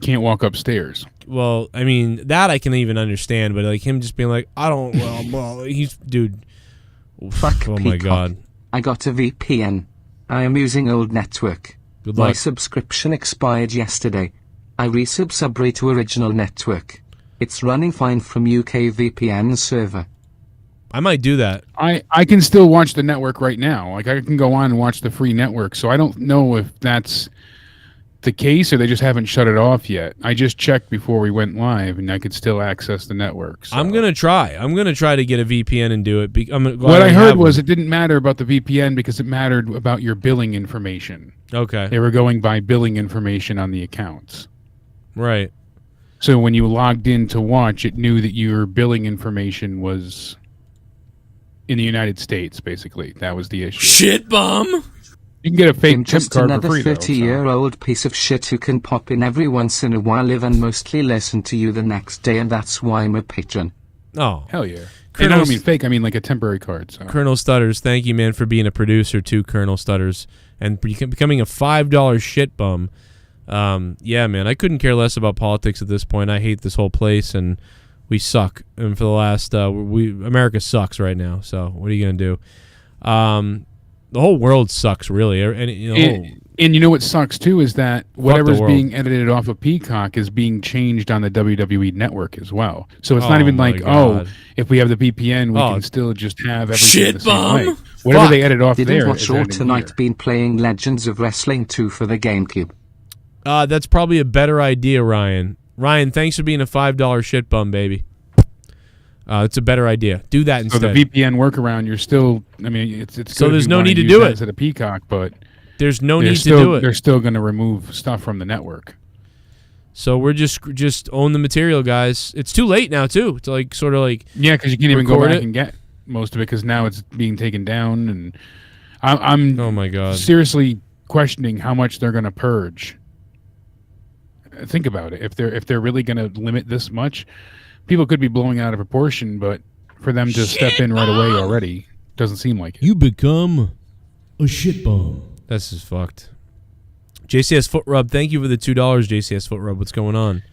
Can't walk upstairs. Well, I mean, that I can even understand, but like him just being like, I don't... Well, he's... Dude... Fuck oh Peacock. my God. I got a VPN. I am using old network. Good My luck. subscription expired yesterday. I resubscribed to original network. It's running fine from UK VPN server. I might do that. I can still watch the network right now. Like I can go on and watch the free network. So I don't know if that's the case or they just haven't shut it off yet. I just checked before we went live and I could still access the network. So. I'm gonna try. I'm gonna try to get a VPN and do it. What I heard was it didn't matter about the VPN because it mattered about your billing information. Okay. They were going by billing information on the accounts. Right. So when you logged in to watch, it knew that your billing information was in the United States, basically. That was the issue. Shit bum. You can get a fake I'm chip just card for another free, though. 30-year-old piece of shit who can pop in every once in a while, live and mostly listen to you the next day, and that's why I'm a patron. Oh. Hell yeah. And I don't mean fake, I mean like a temporary card. So. Colonel Stutters, thank you, man, for being a producer too, Colonel Stutters, and becoming a $5 shit bum. Yeah, man, I couldn't care less about politics at this point. I hate this whole place, and we suck. And for the last, America sucks right now. So what are you gonna do? The whole world sucks, really. And you know what sucks too is that whatever's world. being edited off of Peacock is being changed on the WWE network as well. So it's not Oh even my like, God. if we have the VPN, we can still just have everything Shit the same bum. way. Whatever they edit off Didn't there watch is all added tonight. here. Been playing Legends of Wrestling 2 for the GameCube. that's probably a better idea, Ryan. Ryan, thanks for being a $5 shit bum, baby. It's a better idea. Do that So instead. the VPN workaround, you're still. I mean, it's So good there's if you no wanna need to use do that it. instead of Peacock, but There's no they're need still, to do it. They're still going to remove stuff from the network. So we're just own the material, guys. It's too late now, too. It's like sort of like Yeah, because you can't even go record back it. and get most of it because now it's being taken down, and I'm oh my God. seriously questioning how much they're going to purge. Think about it. If they're really going to limit this much, people could be blowing out of proportion, but for them to step in right away already doesn't seem like it. You become a shit bum. This is fucked. JCS Foot Rub, thank you for the $2, JCS Foot Rub. What's going on?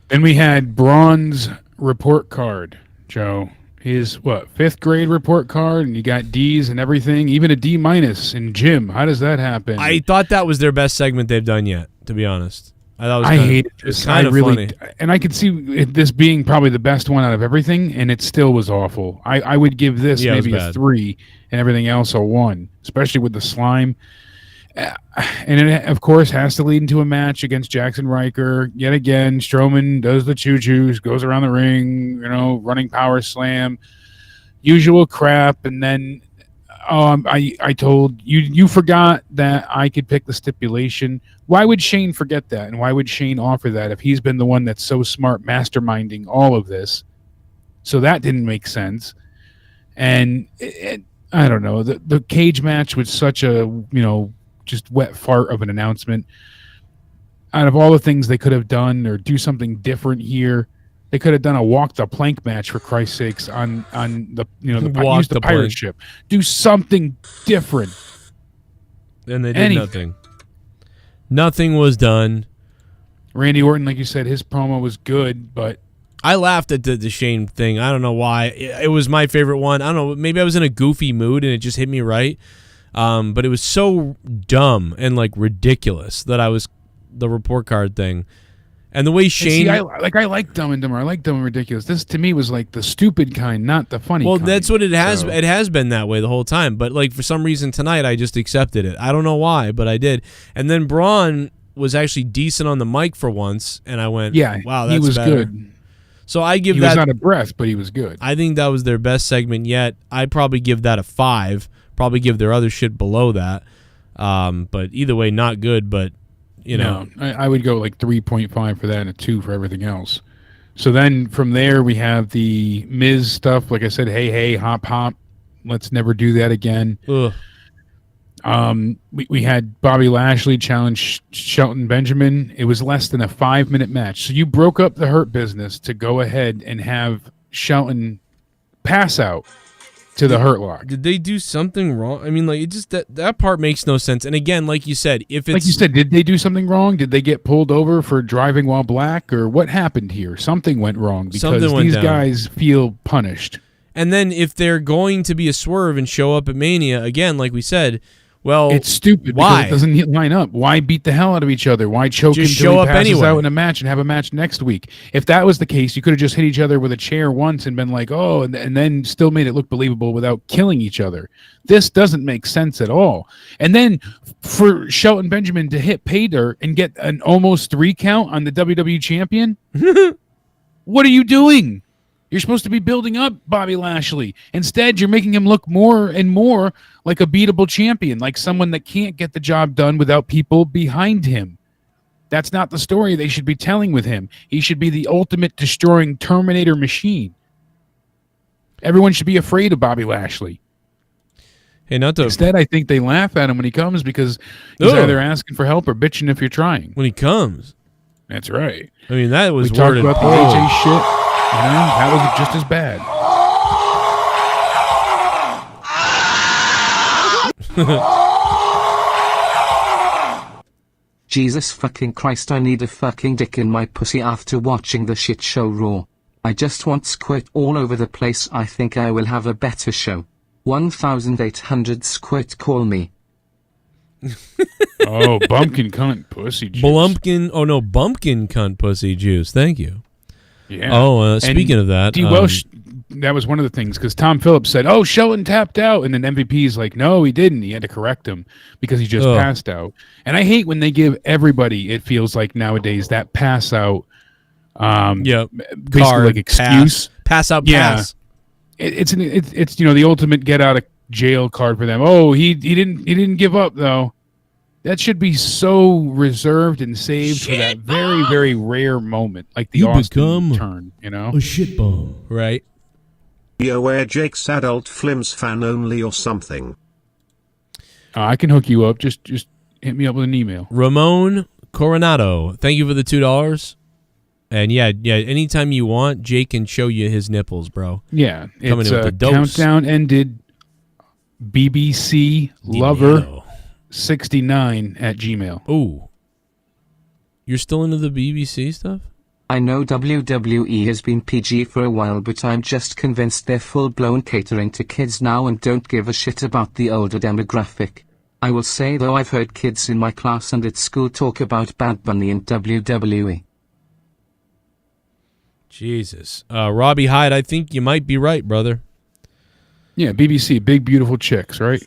Then we had Braun's report card, Joe. His, 5th grade report card, and you got D's and everything, even a D- in gym. How does that happen? I thought that was their best segment they've done yet, to be honest. I hated this. It's kind of funny. And I could see this being probably the best one out of everything, and it still was awful. I would give this Yeah, it was maybe a bad. 3 and everything else a 1, especially with the slime. And it, of course, has to lead into a match against Jackson Riker. Yet again, Strowman does the choo-choos, goes around the ring, running power slam, usual crap. And then I told you forgot that I could pick the stipulation. Why would Shane forget that? And why would Shane offer that if he's been the one that's so smart masterminding all of this? So that didn't make sense. And I don't know. The cage match was such a, just wet fart of an announcement. Out of all the things they could have done or do something different here, they could have done a walk the plank match for Christ's sakes on the Walk use the the pirate plank. ship. Do something different. And they did Anything. nothing. Nothing was done. Randy Orton, like you said, his promo was good, but I laughed at the Shane thing. I don't know why. It was my favorite one. I don't know. Maybe I was in a goofy mood and it just hit me right. But it was so dumb and like ridiculous that I was the report card thing. And the way Shane, I like Dumb and Dumber. I like Dumb and Ridiculous. This to me was like the stupid kind, not the funny kind. that's what it has. So- It has been that way the whole time. But like for some reason tonight, I just accepted it. I don't know why, but I did. And then Braun was actually decent on the mic for once, and I went, Yeah, wow, he that's was better. good. So I give he that. was out of breath, but he was good. I think that was their best segment yet. I'd probably give that a 5. Probably give their other shit below that. But either way, not good. But you know, I would go like 3.5 for that and a 2 for everything else. So then from there we have the Miz stuff. Like I said, hey, hop, hop. Let's never do that again. Ugh. We had Bobby Lashley challenge Shelton Benjamin. It was less than a 5-minute match. So you broke up the Hurt Business to go ahead and have Shelton pass out to the Hurt Lock. Did they do something wrong? I mean, like, it just that part makes no sense. And again, like you said, if it's like you said, did they do something wrong? Did they get pulled over for driving while black, or what happened here? Something went wrong because these guys feel punished. And then if they're going to be a swerve and show up at Mania again, like we said, well, it's stupid. Why? Because it doesn't line up. Why beat the hell out of each other? Why choke Just until show he up passes anyway. out in a match and have a match next week? If that was the case, you could have just hit each other with a chair once and been like, oh, and then still made it look believable without killing each other. This doesn't make sense at all. And then for Shelton Benjamin to hit pay dirt and get an almost 3 count on the WWE champion, what are you doing? You're supposed to be building up Bobby Lashley. Instead, you're making him look more and more like a beatable champion, like someone that can't get the job done without people behind him. That's not the story they should be telling with him. He should be the ultimate destroying Terminator machine. Everyone should be afraid of Bobby Lashley. Hey, not to... Instead, I think they laugh at him when he comes because he's either asking for help or bitching if you're trying. When he comes. That's right. I mean, that was we talked worded... about the AJ shit. You know, that was just as bad. Jesus fucking Christ, I need a fucking dick in my pussy after watching the shit show Raw. I just want squirt all over the place. I think I will have a better show. 1800 squirt, call me. Oh, bumpkin cunt pussy juice. Blumpkin, oh no, bumpkin cunt pussy juice. Thank you. Yeah. Oh, speaking of that, Welsh, that was one of the things because Tom Phillips said, "Oh, Shelton tapped out," and then MVP's like, "No, he didn't. He had to correct him because he just passed out." And I hate when they give everybody. It feels like nowadays that pass out. Basically card, like excuse, pass out, yeah. pass. It's the ultimate get out of jail card for them. Oh, he didn't give up though. That should be so reserved and saved for that very, very rare moment, like the Austin turn, you know? A shit bomb. Right. Be aware Jake's adult films fan only or something. I can hook you up. Just hit me up with an email. Ramon Coronado, thank you for the $2. And yeah, anytime you want, Jake can show you his nipples, bro. Yeah. Coming it's in with the dose. Countdown ended. BBC Lover 69 at Gmail. Ooh. You're still into the BBC stuff? I know WWE has been PG for a while, but I'm just convinced they're full-blown catering to kids now and don't give a shit about the older demographic. I will say though, I've heard kids in my class and at school talk about Bad Bunny and WWE. Jesus. Robbie Hyde, I think you might be right, brother. Yeah, BBC, Big Beautiful Chicks, right?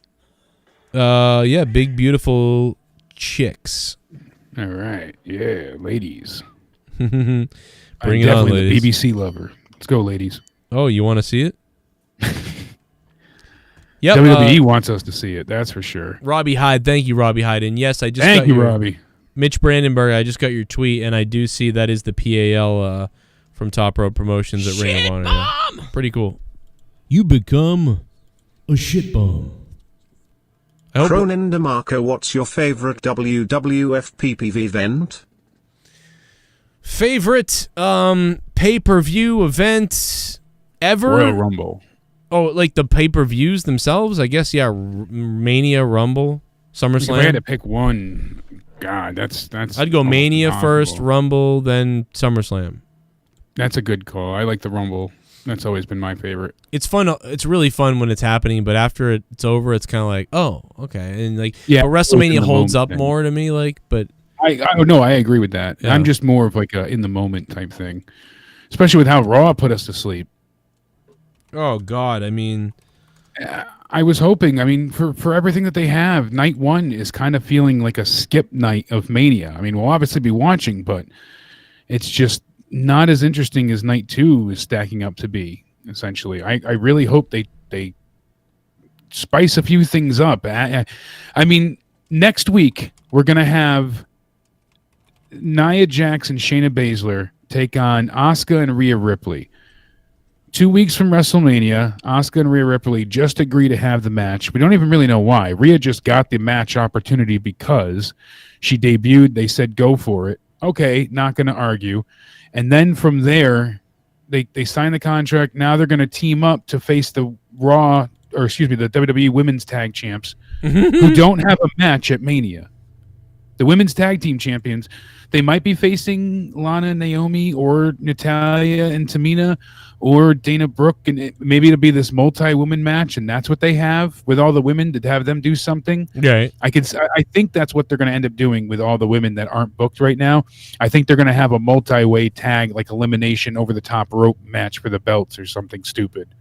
Yeah, Big Beautiful Chicks. All right. Yeah, ladies. Bring I'm it on, definitely ladies. the BBC lover. Let's go, ladies. Oh, you want to see it? Yep. WWE wants us to see it, that's for sure. Robbie Hyde, thank you, Robbie Hyde. And yes, I just Thank you, Robbie. Mitch Brandenburg, I just got your tweet, and I do see that is the PAL from Top Rope Promotions at Ring of Honor. Yeah. Pretty cool. You become a shit bomb. Cronin DeMarco, what's your favorite WWF PPV event? Favorite pay-per-view event ever? Royal Rumble. Oh, like the pay-per-views themselves? I guess, yeah. Mania, Rumble, SummerSlam. If I had to pick one, God, that's. I'd go Mania impossible. first, Rumble, then SummerSlam. That's a good call. I like the Rumble. That's always been my favorite. It's fun. It's really fun when it's happening, but after it's over, it's kind of like, oh, okay. And like, yeah, but WrestleMania holds up thing. more to me, like, but. I agree with that. Yeah. I'm just more of like a in the moment type thing, especially with how Raw put us to sleep. Oh God, I mean, I was hoping. I mean, for everything that they have, night one is kind of feeling like a skip night of Mania. I mean, we'll obviously be watching, but it's just not as interesting as night 2 is stacking up to be. Essentially, I really hope they spice a few things up. I mean, next week we're gonna have Nia Jax and Shayna Baszler take on Asuka and Rhea Ripley. 2 weeks from WrestleMania, Asuka and Rhea Ripley just agree to have the match. We don't even really know why. Rhea just got the match opportunity because she debuted. They said go for it. Okay, not going to argue. And then from there, they sign the contract. Now they're going to team up to face the the WWE Women's Tag Champs who don't have a match at Mania. The Women's Tag Team Champions, they might be facing Lana and Naomi or Natalya and Tamina or Dana Brooke, and maybe it'll be this multi-woman match, and that's what they have with all the women, to have them do something. Right. I think that's what they're going to end up doing with all the women that aren't booked right now. I think they're going to have a multi-way tag, like elimination over the top rope match for the belts or something stupid.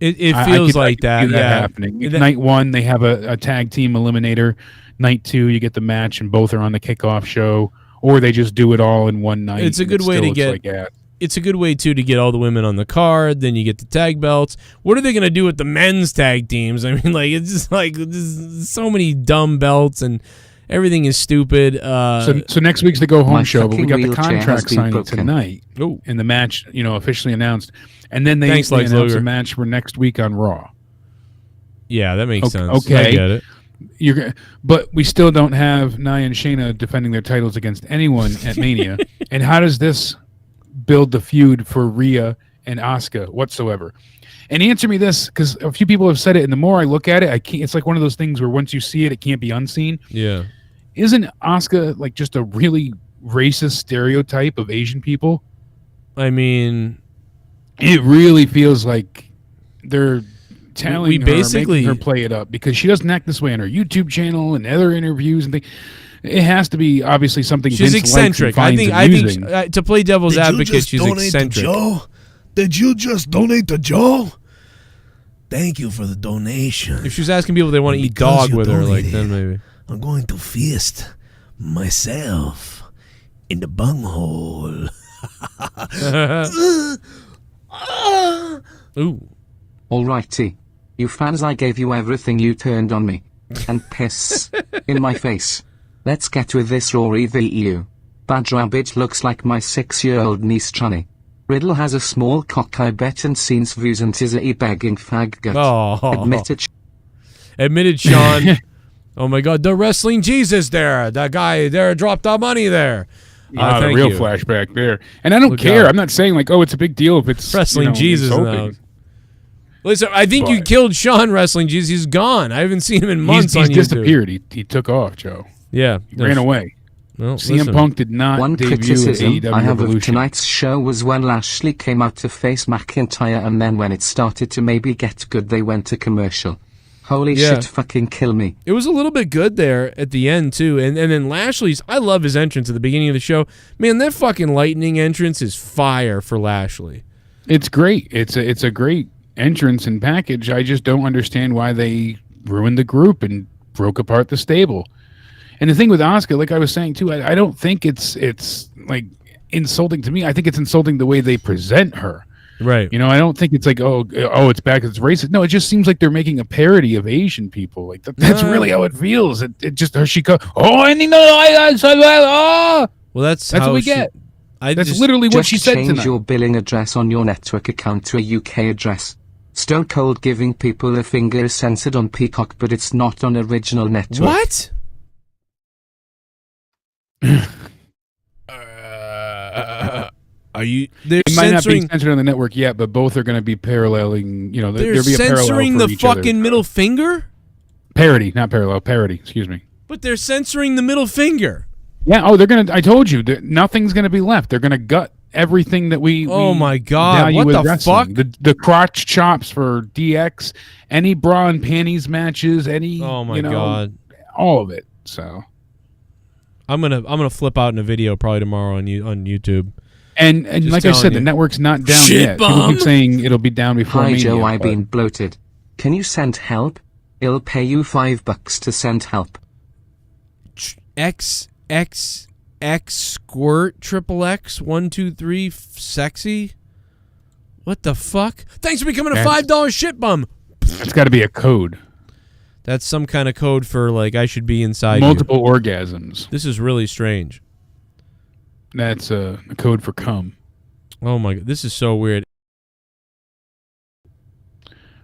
It feels like that. Yeah. Happening. Night 1, they have a tag team eliminator. Night 2, you get the match, and both are on the kickoff show, or they just do it all in one night. It's a good way to get. It's a good way too to get all the women on the card. Then you get the tag belts. What are they going to do with the men's tag teams? I mean, like, it's just like there's so many dumb belts and everything is stupid. So next week's the go home show, but we got the contract signing tonight, and the match, officially announced, and then they announce a match for next week on Raw. Yeah, that makes sense. Okay, I get it. But we still don't have Nia and Shayna defending their titles against anyone at Mania. And how does this build the feud for Rhea and Asuka whatsoever? And answer me this, because a few people have said it, and the more I look at it, I can't. It's like one of those things where once you see it, it can't be unseen. Yeah. Isn't Asuka like just a really racist stereotype of Asian people? I mean, it really feels like they're telling making her play it up, because she doesn't act this way on her YouTube channel and other interviews and things. It has to be obviously something. She's Vince eccentric. I think to play devil's advocate, she's eccentric. Did you just donate to Joe? Thank you for the donation. If she's asking people if they want to eat dog with her, like, then maybe. I'm going to feast myself in the bunghole. Ooh. Alrighty. You fans, I gave you everything you turned on me. And piss in my face. Let's get with this, Rory the EU. Bad Rabbit looks like my 6-year-old niece Trunny. Riddle has a small cock, I bet, and scenes views and is a begging fag gut. Oh. Admitted Sean. Oh my God, the wrestling Jesus there. That guy there dropped our money there. The real flashback there. And I don't care. I'm not saying like, oh, it's a big deal if it's wrestling Jesus now. Listen, I think you killed Sean Wrestling Jesus. He's gone. I haven't seen him in months on YouTube. He's disappeared. He took off, Joe. Yeah. He ran away. Well, CM Punk did not One debut criticism at AEW I have Revolution. of tonight's show was when Lashley came out to face McIntyre, and then when it started to maybe get good, they went to commercial. Holy shit, fucking kill me. It was a little bit good there at the end, too. And then Lashley's, I love his entrance at the beginning of the show. Man, that fucking lightning entrance is fire for Lashley. It's great. It's a great entrance and package. I just don't understand why they ruined the group and broke apart the stable. And the thing with Asuka, like I was saying too, I don't think it's like insulting to me. I think it's insulting the way they present her. Right. I don't think it's like, oh, it's bad because it's racist. No, it just seems like they're making a parody of Asian people. Like that's really how it feels. It just she goes, oh, and well, that's what we get. That's literally what she said tonight. Change your billing address on your network account to a UK address. Stone Cold giving people a finger is censored on Peacock, but it's not on original network. What? Are you? They're it might not be censoring. censored on the network yet, but both are going to be paralleling. They're censoring the fucking middle finger. Parody, not parallel. Parody. Excuse me. But they're censoring the middle finger. Yeah. Oh, they're gonna. I told you, nothing's gonna be left. They're gonna gut everything that we. Oh my God! What the fuck? The crotch chops for DX, any bra and panties matches, any. Oh my God! All of it. So. I'm gonna flip out in a video probably tomorrow on YouTube. And like I said, the network's not down yet. People keep saying it'll be down before Hi Mania. Joe, I've been bloated. Can you send help? I'll pay you $5 to send help. XMAS. X Squirt Triple X 123 Sexy. What the fuck? Thanks for becoming a $5 shit bum. It's got to be a code. That's some kind of code for like I should be inside multiple orgasms. This is really strange. That's a code for cum. Oh my god, this is so weird.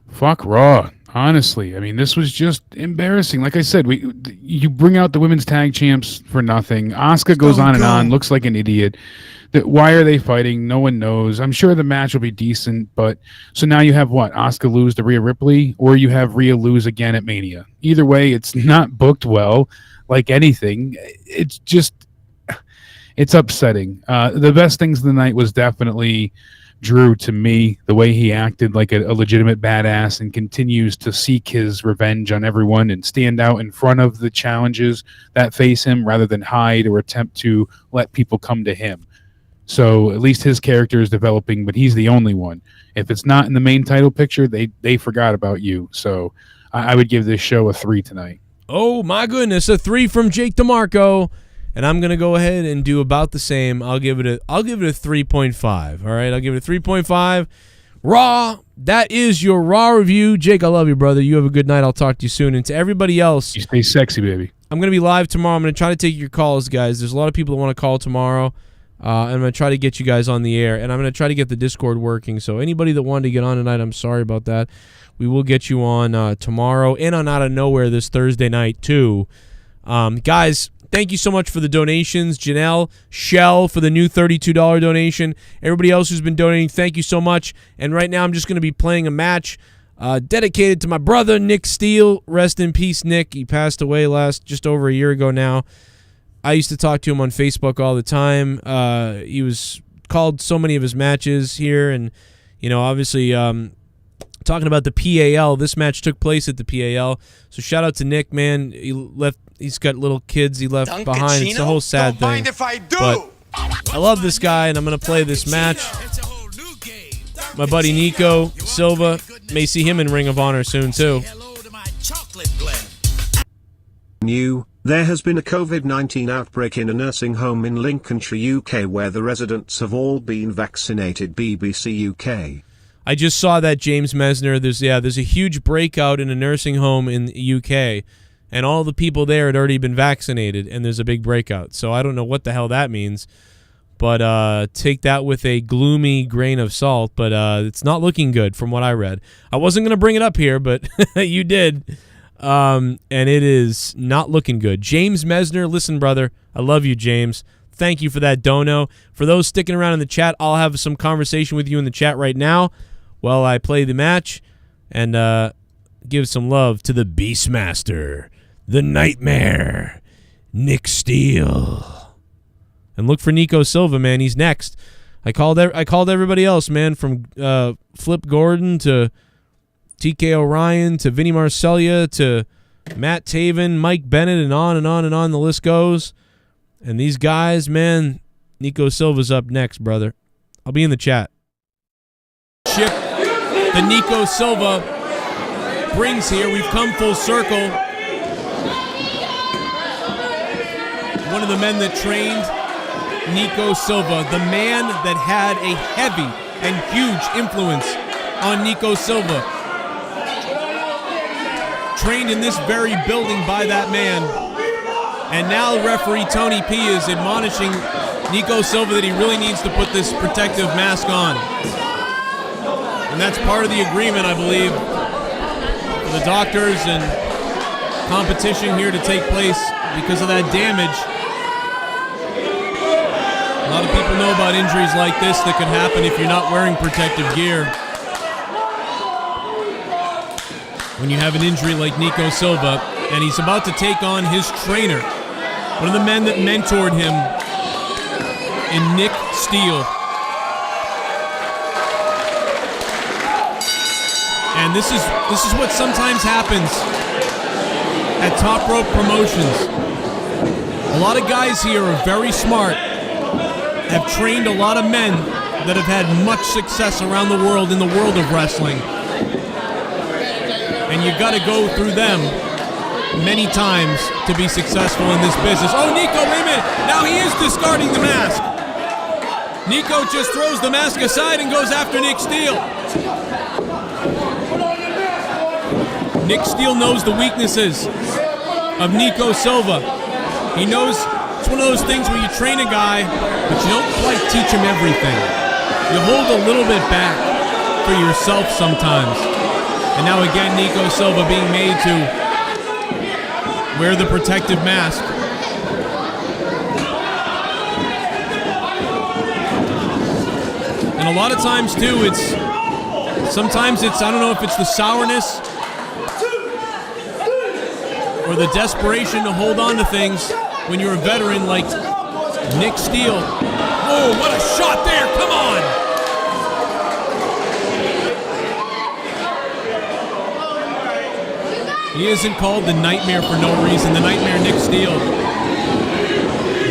Fuck Raw. Honestly, I mean, this was just embarrassing. Like I said, you bring out the women's tag champs for nothing. Asuka goes on and on, looks like an idiot. Why are they fighting? No one knows. I'm sure the match will be decent, but so now you have what? Asuka lose to Rhea Ripley, or you have Rhea lose again at Mania. Either way, it's not booked well, like anything. It's just, it's upsetting. The best things of the night was definitely Drew, to me, the way he acted like a legitimate badass and continues to seek his revenge on everyone and stand out in front of the challenges that face him rather than hide or attempt to let people come to him. So at least his character is developing, but he's the only one. If it's not in the main title picture, they forgot about you. So I would give this show a 3 tonight. Oh my goodness, a 3 from Jake DeMarco. And I'm going to go ahead and do about the same. I'll give it a 3.5. All right, I'll give it a 3.5. Raw, that is your Raw review. Jake, I love you, brother. You have a good night. I'll talk to you soon. And to everybody else, you stay sexy, baby. I'm going to be live tomorrow. I'm going to try to take your calls, guys. There's a lot of people that want to call tomorrow. And I'm going to try to get you guys on the air. And I'm going to try to get the Discord working. So anybody that wanted to get on tonight, I'm sorry about that. We will get you on tomorrow and on Out of Nowhere this Thursday night, too. Guys, thank you so much for the donations. Janelle, Shell for the new $32 donation. Everybody else who's been donating, thank you so much. And right now I'm just going to be playing a match dedicated to my brother, Nick Steele. Rest in peace, Nick. He passed away just over a year ago now. I used to talk to him on Facebook all the time. He was called so many of his matches here. And, you know, obviously talking about the PAL, this match took place at the PAL. So shout out to Nick, man. He's got little kids he left behind. It's a whole sad thing. Mind if I do. But I love this guy, and I'm going to play this match. My buddy Nico Silva, may see him in Ring of Honor soon, too. There has been a COVID-19 outbreak in a nursing home in Lincolnshire, UK, where the residents have all been vaccinated. BBC UK. I just saw that, James Mesner. There's a huge breakout in a nursing home in the UK. And all the people there had already been vaccinated, and there's a big breakout. So I don't know what the hell that means. But take that with a gloomy grain of salt. But it's not looking good from what I read. I wasn't going to bring it up here, but you did. And it is not looking good. James Mesner, listen, brother. I love you, James. Thank you for that dono. For those sticking around in the chat, I'll have some conversation with you in the chat right now while I play the match. And give some love to the Beastmaster, the Nightmare, Nick Steele. And look for Nico Silva, man. He's next. I called everybody else, man, from Flip Gordon to TK O'Ryan to Vinny Marcellia to Matt Taven, Mike Bennett, and on and on and on the list goes. And these guys, man, Nico Silva's up next, brother. I'll be in the chat. Ship the Nico Silva brings here. We've come full circle. One of the men that trained Nico Silva, the man that had a heavy and huge influence on Nico Silva. Trained in this very building by that man. And now referee Tony P is admonishing Nico Silva that he really needs to put this protective mask on. And that's part of the agreement, I believe, for the doctors and competition here to take place because of that damage. A lot of people know about injuries like this that could happen if you're not wearing protective gear. When you have an injury like Nico Silva, and he's about to take on his trainer, one of the men that mentored him in Nick Steele. And this is what sometimes happens at Top Rope Promotions. A lot of guys here are very smart, have trained a lot of men that have had much success around the world in the world of wrestling. And you got to go through them many times to be successful in this business. Oh, Nico, wait a minute. Now he is discarding the mask. Nico just throws the mask aside and goes after Nick Steele. Nick Steele knows the weaknesses of Nico Silva. He knows it's one of those things where you train a guy, but you don't quite teach him everything. You hold a little bit back for yourself sometimes. And now again, Nico Silva being made to wear the protective mask. And a lot of times too, sometimes it's, I don't know if it's the sourness or the desperation to hold on to things when you're a veteran like Nick Steele. Whoa, what a shot there, come on! He isn't called the Nightmare for no reason. The Nightmare Nick Steele.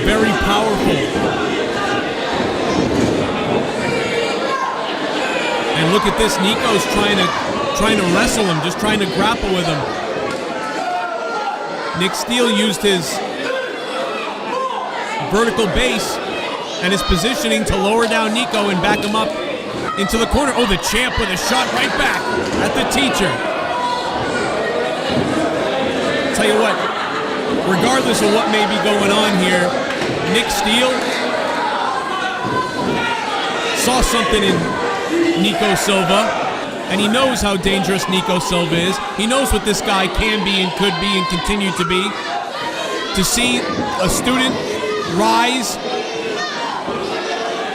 Very powerful. And look at this, Nico's trying to wrestle him, just trying to grapple with him. Nick Steele used his vertical base and his positioning to lower down Nico and back him up into the corner. Oh, the champ with a shot right back at the teacher. Tell you what, regardless of what may be going on here, Nick Steele saw something in Nico Silva, and he knows how dangerous Nico Silva is. He knows what this guy can be and could be and continue to be. To see a student rise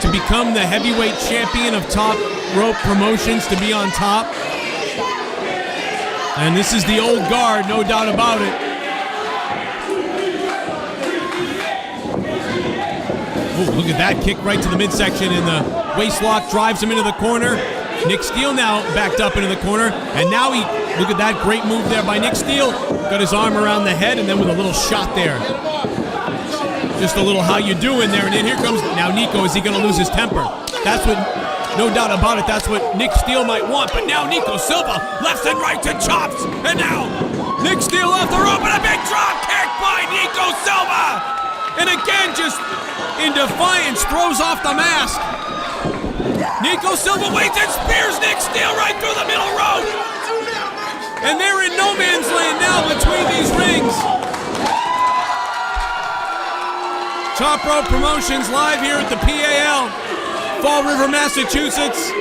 to become the heavyweight champion of Top Rope Promotions, to be on top. And this is the old guard, no doubt about it. Oh, look at that kick right to the midsection, and the waistlock drives him into the corner. Nick Steele now backed up into the corner, and now look at that great move there by Nick Steele. Got his arm around the head, and then with a little shot there. Just a little how you doing there, and then here comes, now Nico, is he gonna lose his temper? That's what, no doubt about it, that's what Nick Steele might want, but now Nico Silva, left and right to chops, and now Nick Steele off the rope, and a big drop kick by Nico Silva! And again, just in defiance, throws off the mask. Nico Silva waits and spears Nick Steele right through the middle rope. And they're in no man's land now between these rings. Top Rope Promotions live here at the PAL, Fall River, Massachusetts.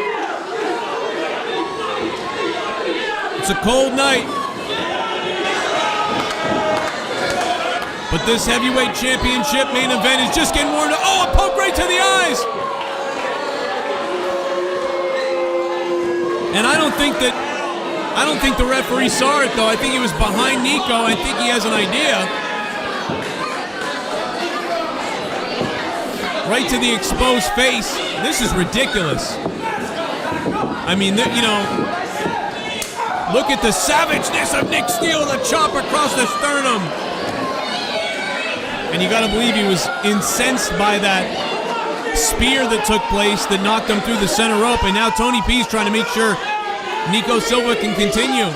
It's a cold night. But this heavyweight championship main event is just getting warmed up. Oh, a poke right to the eyes! And I don't think the referee saw it, though. I think he was behind Nico. I think he has an idea. Right to the exposed face. This is ridiculous. I mean, you know, look at the savageness of Nick Steele, the chop across the sternum. And you gotta believe he was incensed by that spear that took place that knocked him through the center rope. And now Tony P's trying to make sure Nico Silva can continue.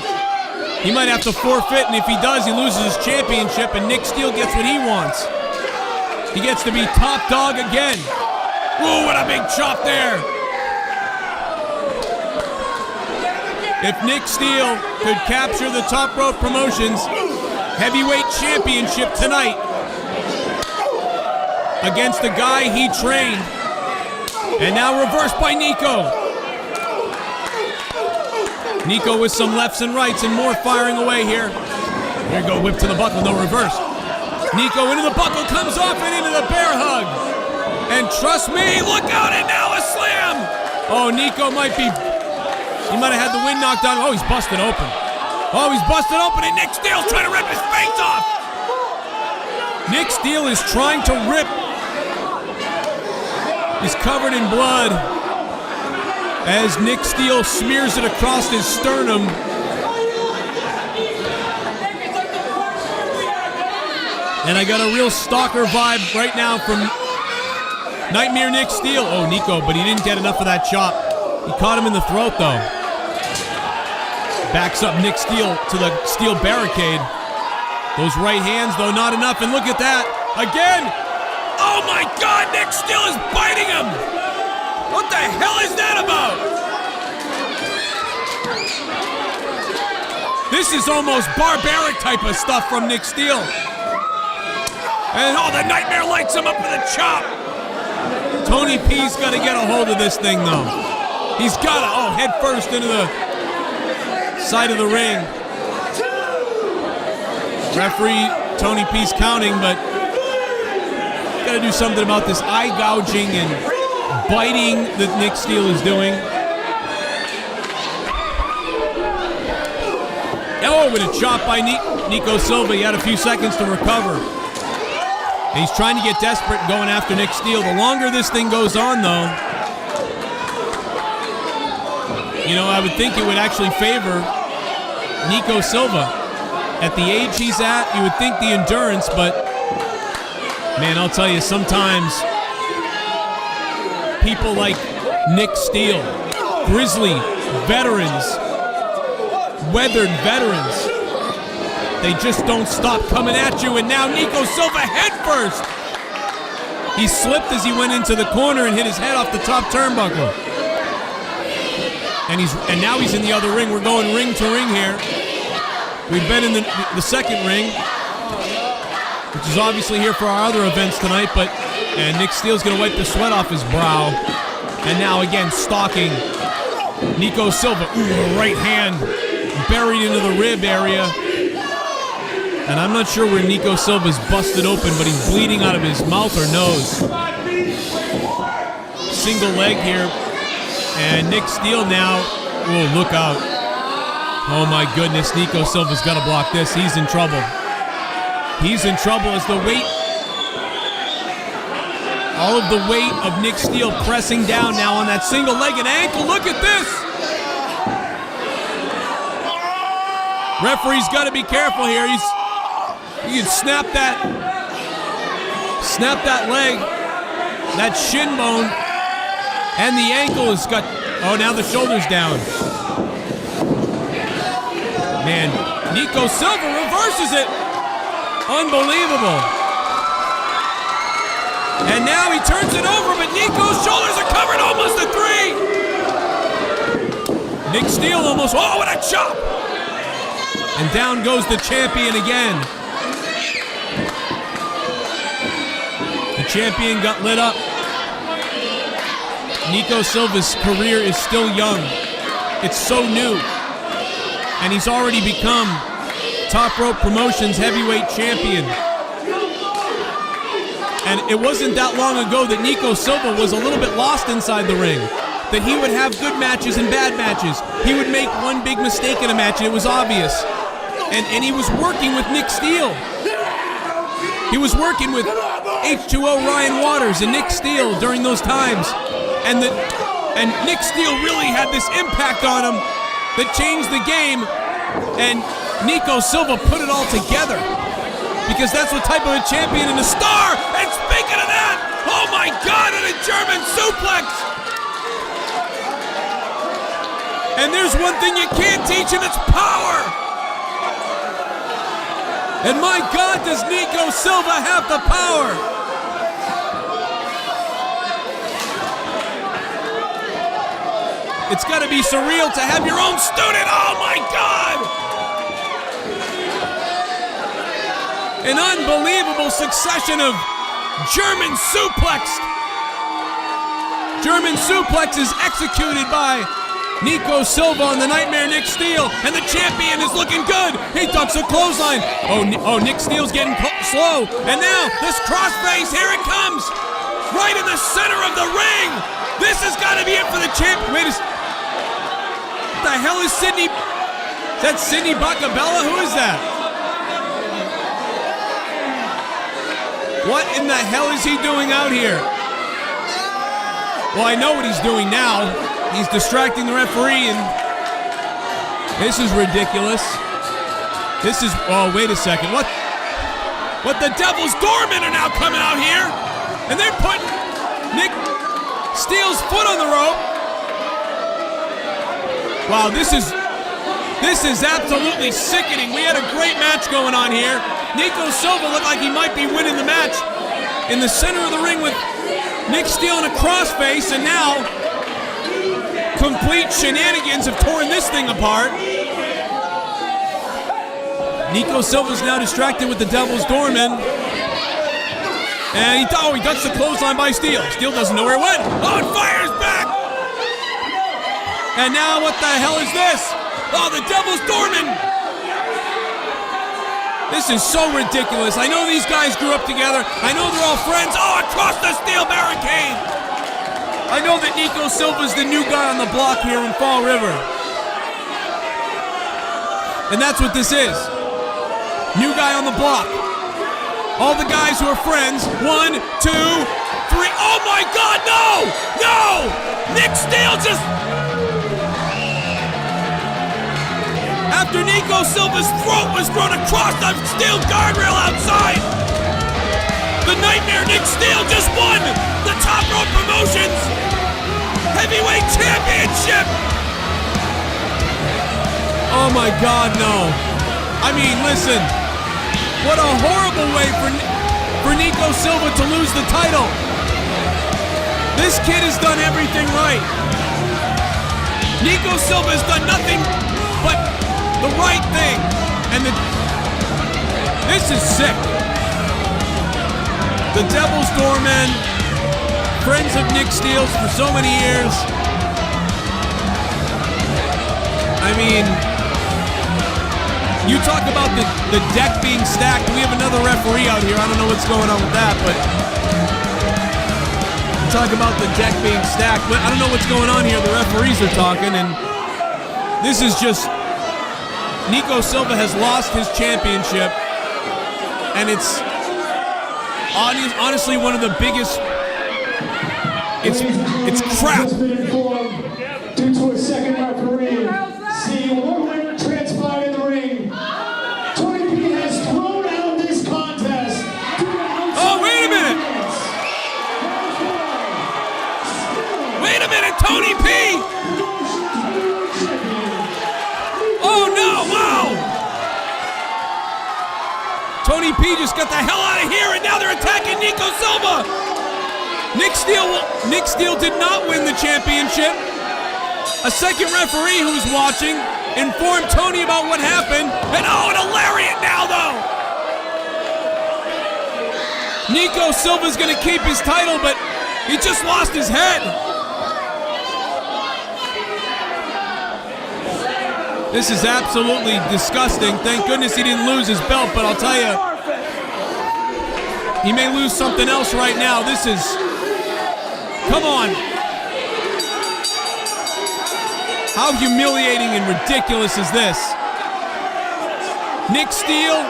He might have to forfeit, and if he does, he loses his championship, and Nick Steele gets what he wants. He gets to be top dog again. Ooh, what a big chop there. If Nick Steele could capture the Top Rope Promotions heavyweight championship tonight against the guy he trained, and now reversed by Nico. Nico with some lefts and rights and more firing away here. Here you go, whip to the buckle, no reverse. Nico into the buckle, comes off and into the bear hug. And trust me, look out, and now a slam. Oh, Nico he might have had the wind knocked out. Oh, he's busted open. Oh, he's busted open, and Nick Steele's trying to rip his face off. Nick Steele is trying to rip. He's covered in blood as Nick Steele smears it across his sternum. And I got a real stalker vibe right now from Nightmare Nick Steele. Oh, Nico, but he didn't get enough of that chop. He caught him in the throat, though. Backs up Nick Steele to the steel barricade. Those right hands, though, not enough. And look at that. Again, Oh my God, Nick Steel is biting him! What the hell is that about? This is almost barbaric type of stuff from Nick Steel. And the Nightmare lights him up with a chop. Tony P's got to get a hold of this thing though. He's got to, head first into the side of the ring. Referee Tony P's counting, but got to do something about this eye gouging and biting that Nick Steel is doing. Oh, with a chop by Nico Silva. He had a few seconds to recover. And he's trying to get desperate going after Nick Steel. The longer this thing goes on, though, I would think it would actually favor Nico Silva. At the age he's at, you would think the endurance, but man, I'll tell you, sometimes people like Nick Steel, grizzly veterans, weathered veterans, they just don't stop coming at you. And now Nico Silva head first. He slipped as he went into the corner and hit his head off the top turnbuckle. And now he's in the other ring. We're going ring to ring here. We've been in the second ring, which is obviously here for our other events tonight, and Nick Steele's going to wipe the sweat off his brow. And now again, stalking Nico Silva. Ooh, right hand buried into the rib area. And I'm not sure where Nico Silva's busted open, but he's bleeding out of his mouth or nose. Single leg here. And Nick Steel now, look out. Oh my goodness, Nico Silva's got to block this. He's in trouble. He's in trouble as the weight, all of the weight of Nick Steel pressing down now on that single leg and ankle. Look at this. Referee's got to be careful here. You can snap that leg, that shin bone, and the ankle has got, now the shoulder's down. Man, Nico Silva reverses it. Unbelievable. And now he turns it over, but Nico's shoulders are covered almost to 3. Nick Steel almost, what a chop. And down goes the champion again. The champion got lit up. Nico Silva's career is still young. It's so new. And he's already become Top Rope Promotions heavyweight champion. And it wasn't that long ago that Nico Silva was a little bit lost inside the ring. That he would have good matches and bad matches. He would make one big mistake in a match and it was obvious. And he was working with Nick Steel. He was working with H2O Ryan Waters and Nick Steel during those times. And Nick Steel really had this impact on him that changed the game, and Nico Silva put it all together because that's what type of a champion and a star. And speaking of that, oh my God, and a German suplex. And there's one thing you can't teach, and it's power. And my God, does Nico Silva have the power? It's got to be surreal to have your own student. Oh my God! An unbelievable succession of German suplexes executed by Nico Silva on the Nightmare Nick Steel, and the champion is looking good. He ducks a clothesline. Oh, Nick Steel's getting slow, and now this crossface, here it comes, right in the center of the ring. This has got to be it for the champion. Wait a second. What the hell is Sydney? Is that Sydney Bacabella? Who is that? What in the hell is he doing out here? Well, I know what he's doing now. He's distracting the referee, and this is ridiculous. This is, wait a second. What the Devil's Doormen are now coming out here, and they're putting Nick Steel's foot on the rope. Wow, this is absolutely sickening. We had a great match going on here. Nico Silva looked like he might be winning the match. in the center of the ring with Nick Steele in a crossface, and now complete shenanigans have torn this thing apart. Nico Silva's now distracted with the Devil's Doorman. And he ducks the clothesline by Steele. Steele doesn't know where it went. Oh, it fires back! And now what the hell is this? Oh, the Devil's Doorman! This is so ridiculous. I know these guys grew up together. I know they're all friends. Oh, across the steel barricade! I know that Nico Silva's the new guy on the block here in Fall River. And that's what this is. New guy on the block. All the guys who are friends. 1, 2, 3. Oh my God, no! No! Nick Steele just... After Nico Silva's throat was thrown across the steel guardrail outside, the Nightmare Nick Steele just won the Top Rope Promotions Heavyweight Championship! Oh my God, no. I mean, listen. What a horrible way for Nico Silva to lose the title. This kid has done everything right. Nico Silva has done nothing but the right thing. And this is sick. The Devil's Doorman, friends of Nick Steele's for so many years. I mean, you talk about the deck being stacked. We have another referee out here. I don't know what's going on with that, but you talk about the deck being stacked. But I don't know what's going on here. The referees are talking, and this is just... Nico Silva has lost his championship, and it's honestly one of the biggest... It's crap. Due to a second referee, see what transpired in the ring. Tony P has thrown out this contest. Oh, wait a minute! Wait a minute, Tony P! Oh no, wow! Tony P just got the hell out of here, and now they're attacking Nico Silva! Nick Steele did not win the championship. A second referee who's watching informed Tony about what happened, and oh, an lariat now, though! Nico Silva's gonna keep his title, but he just lost his head. This is absolutely disgusting. Thank goodness he didn't lose his belt, but I'll tell you, he may lose something else right now. This is... Come on. How humiliating and ridiculous is this? Nick Steele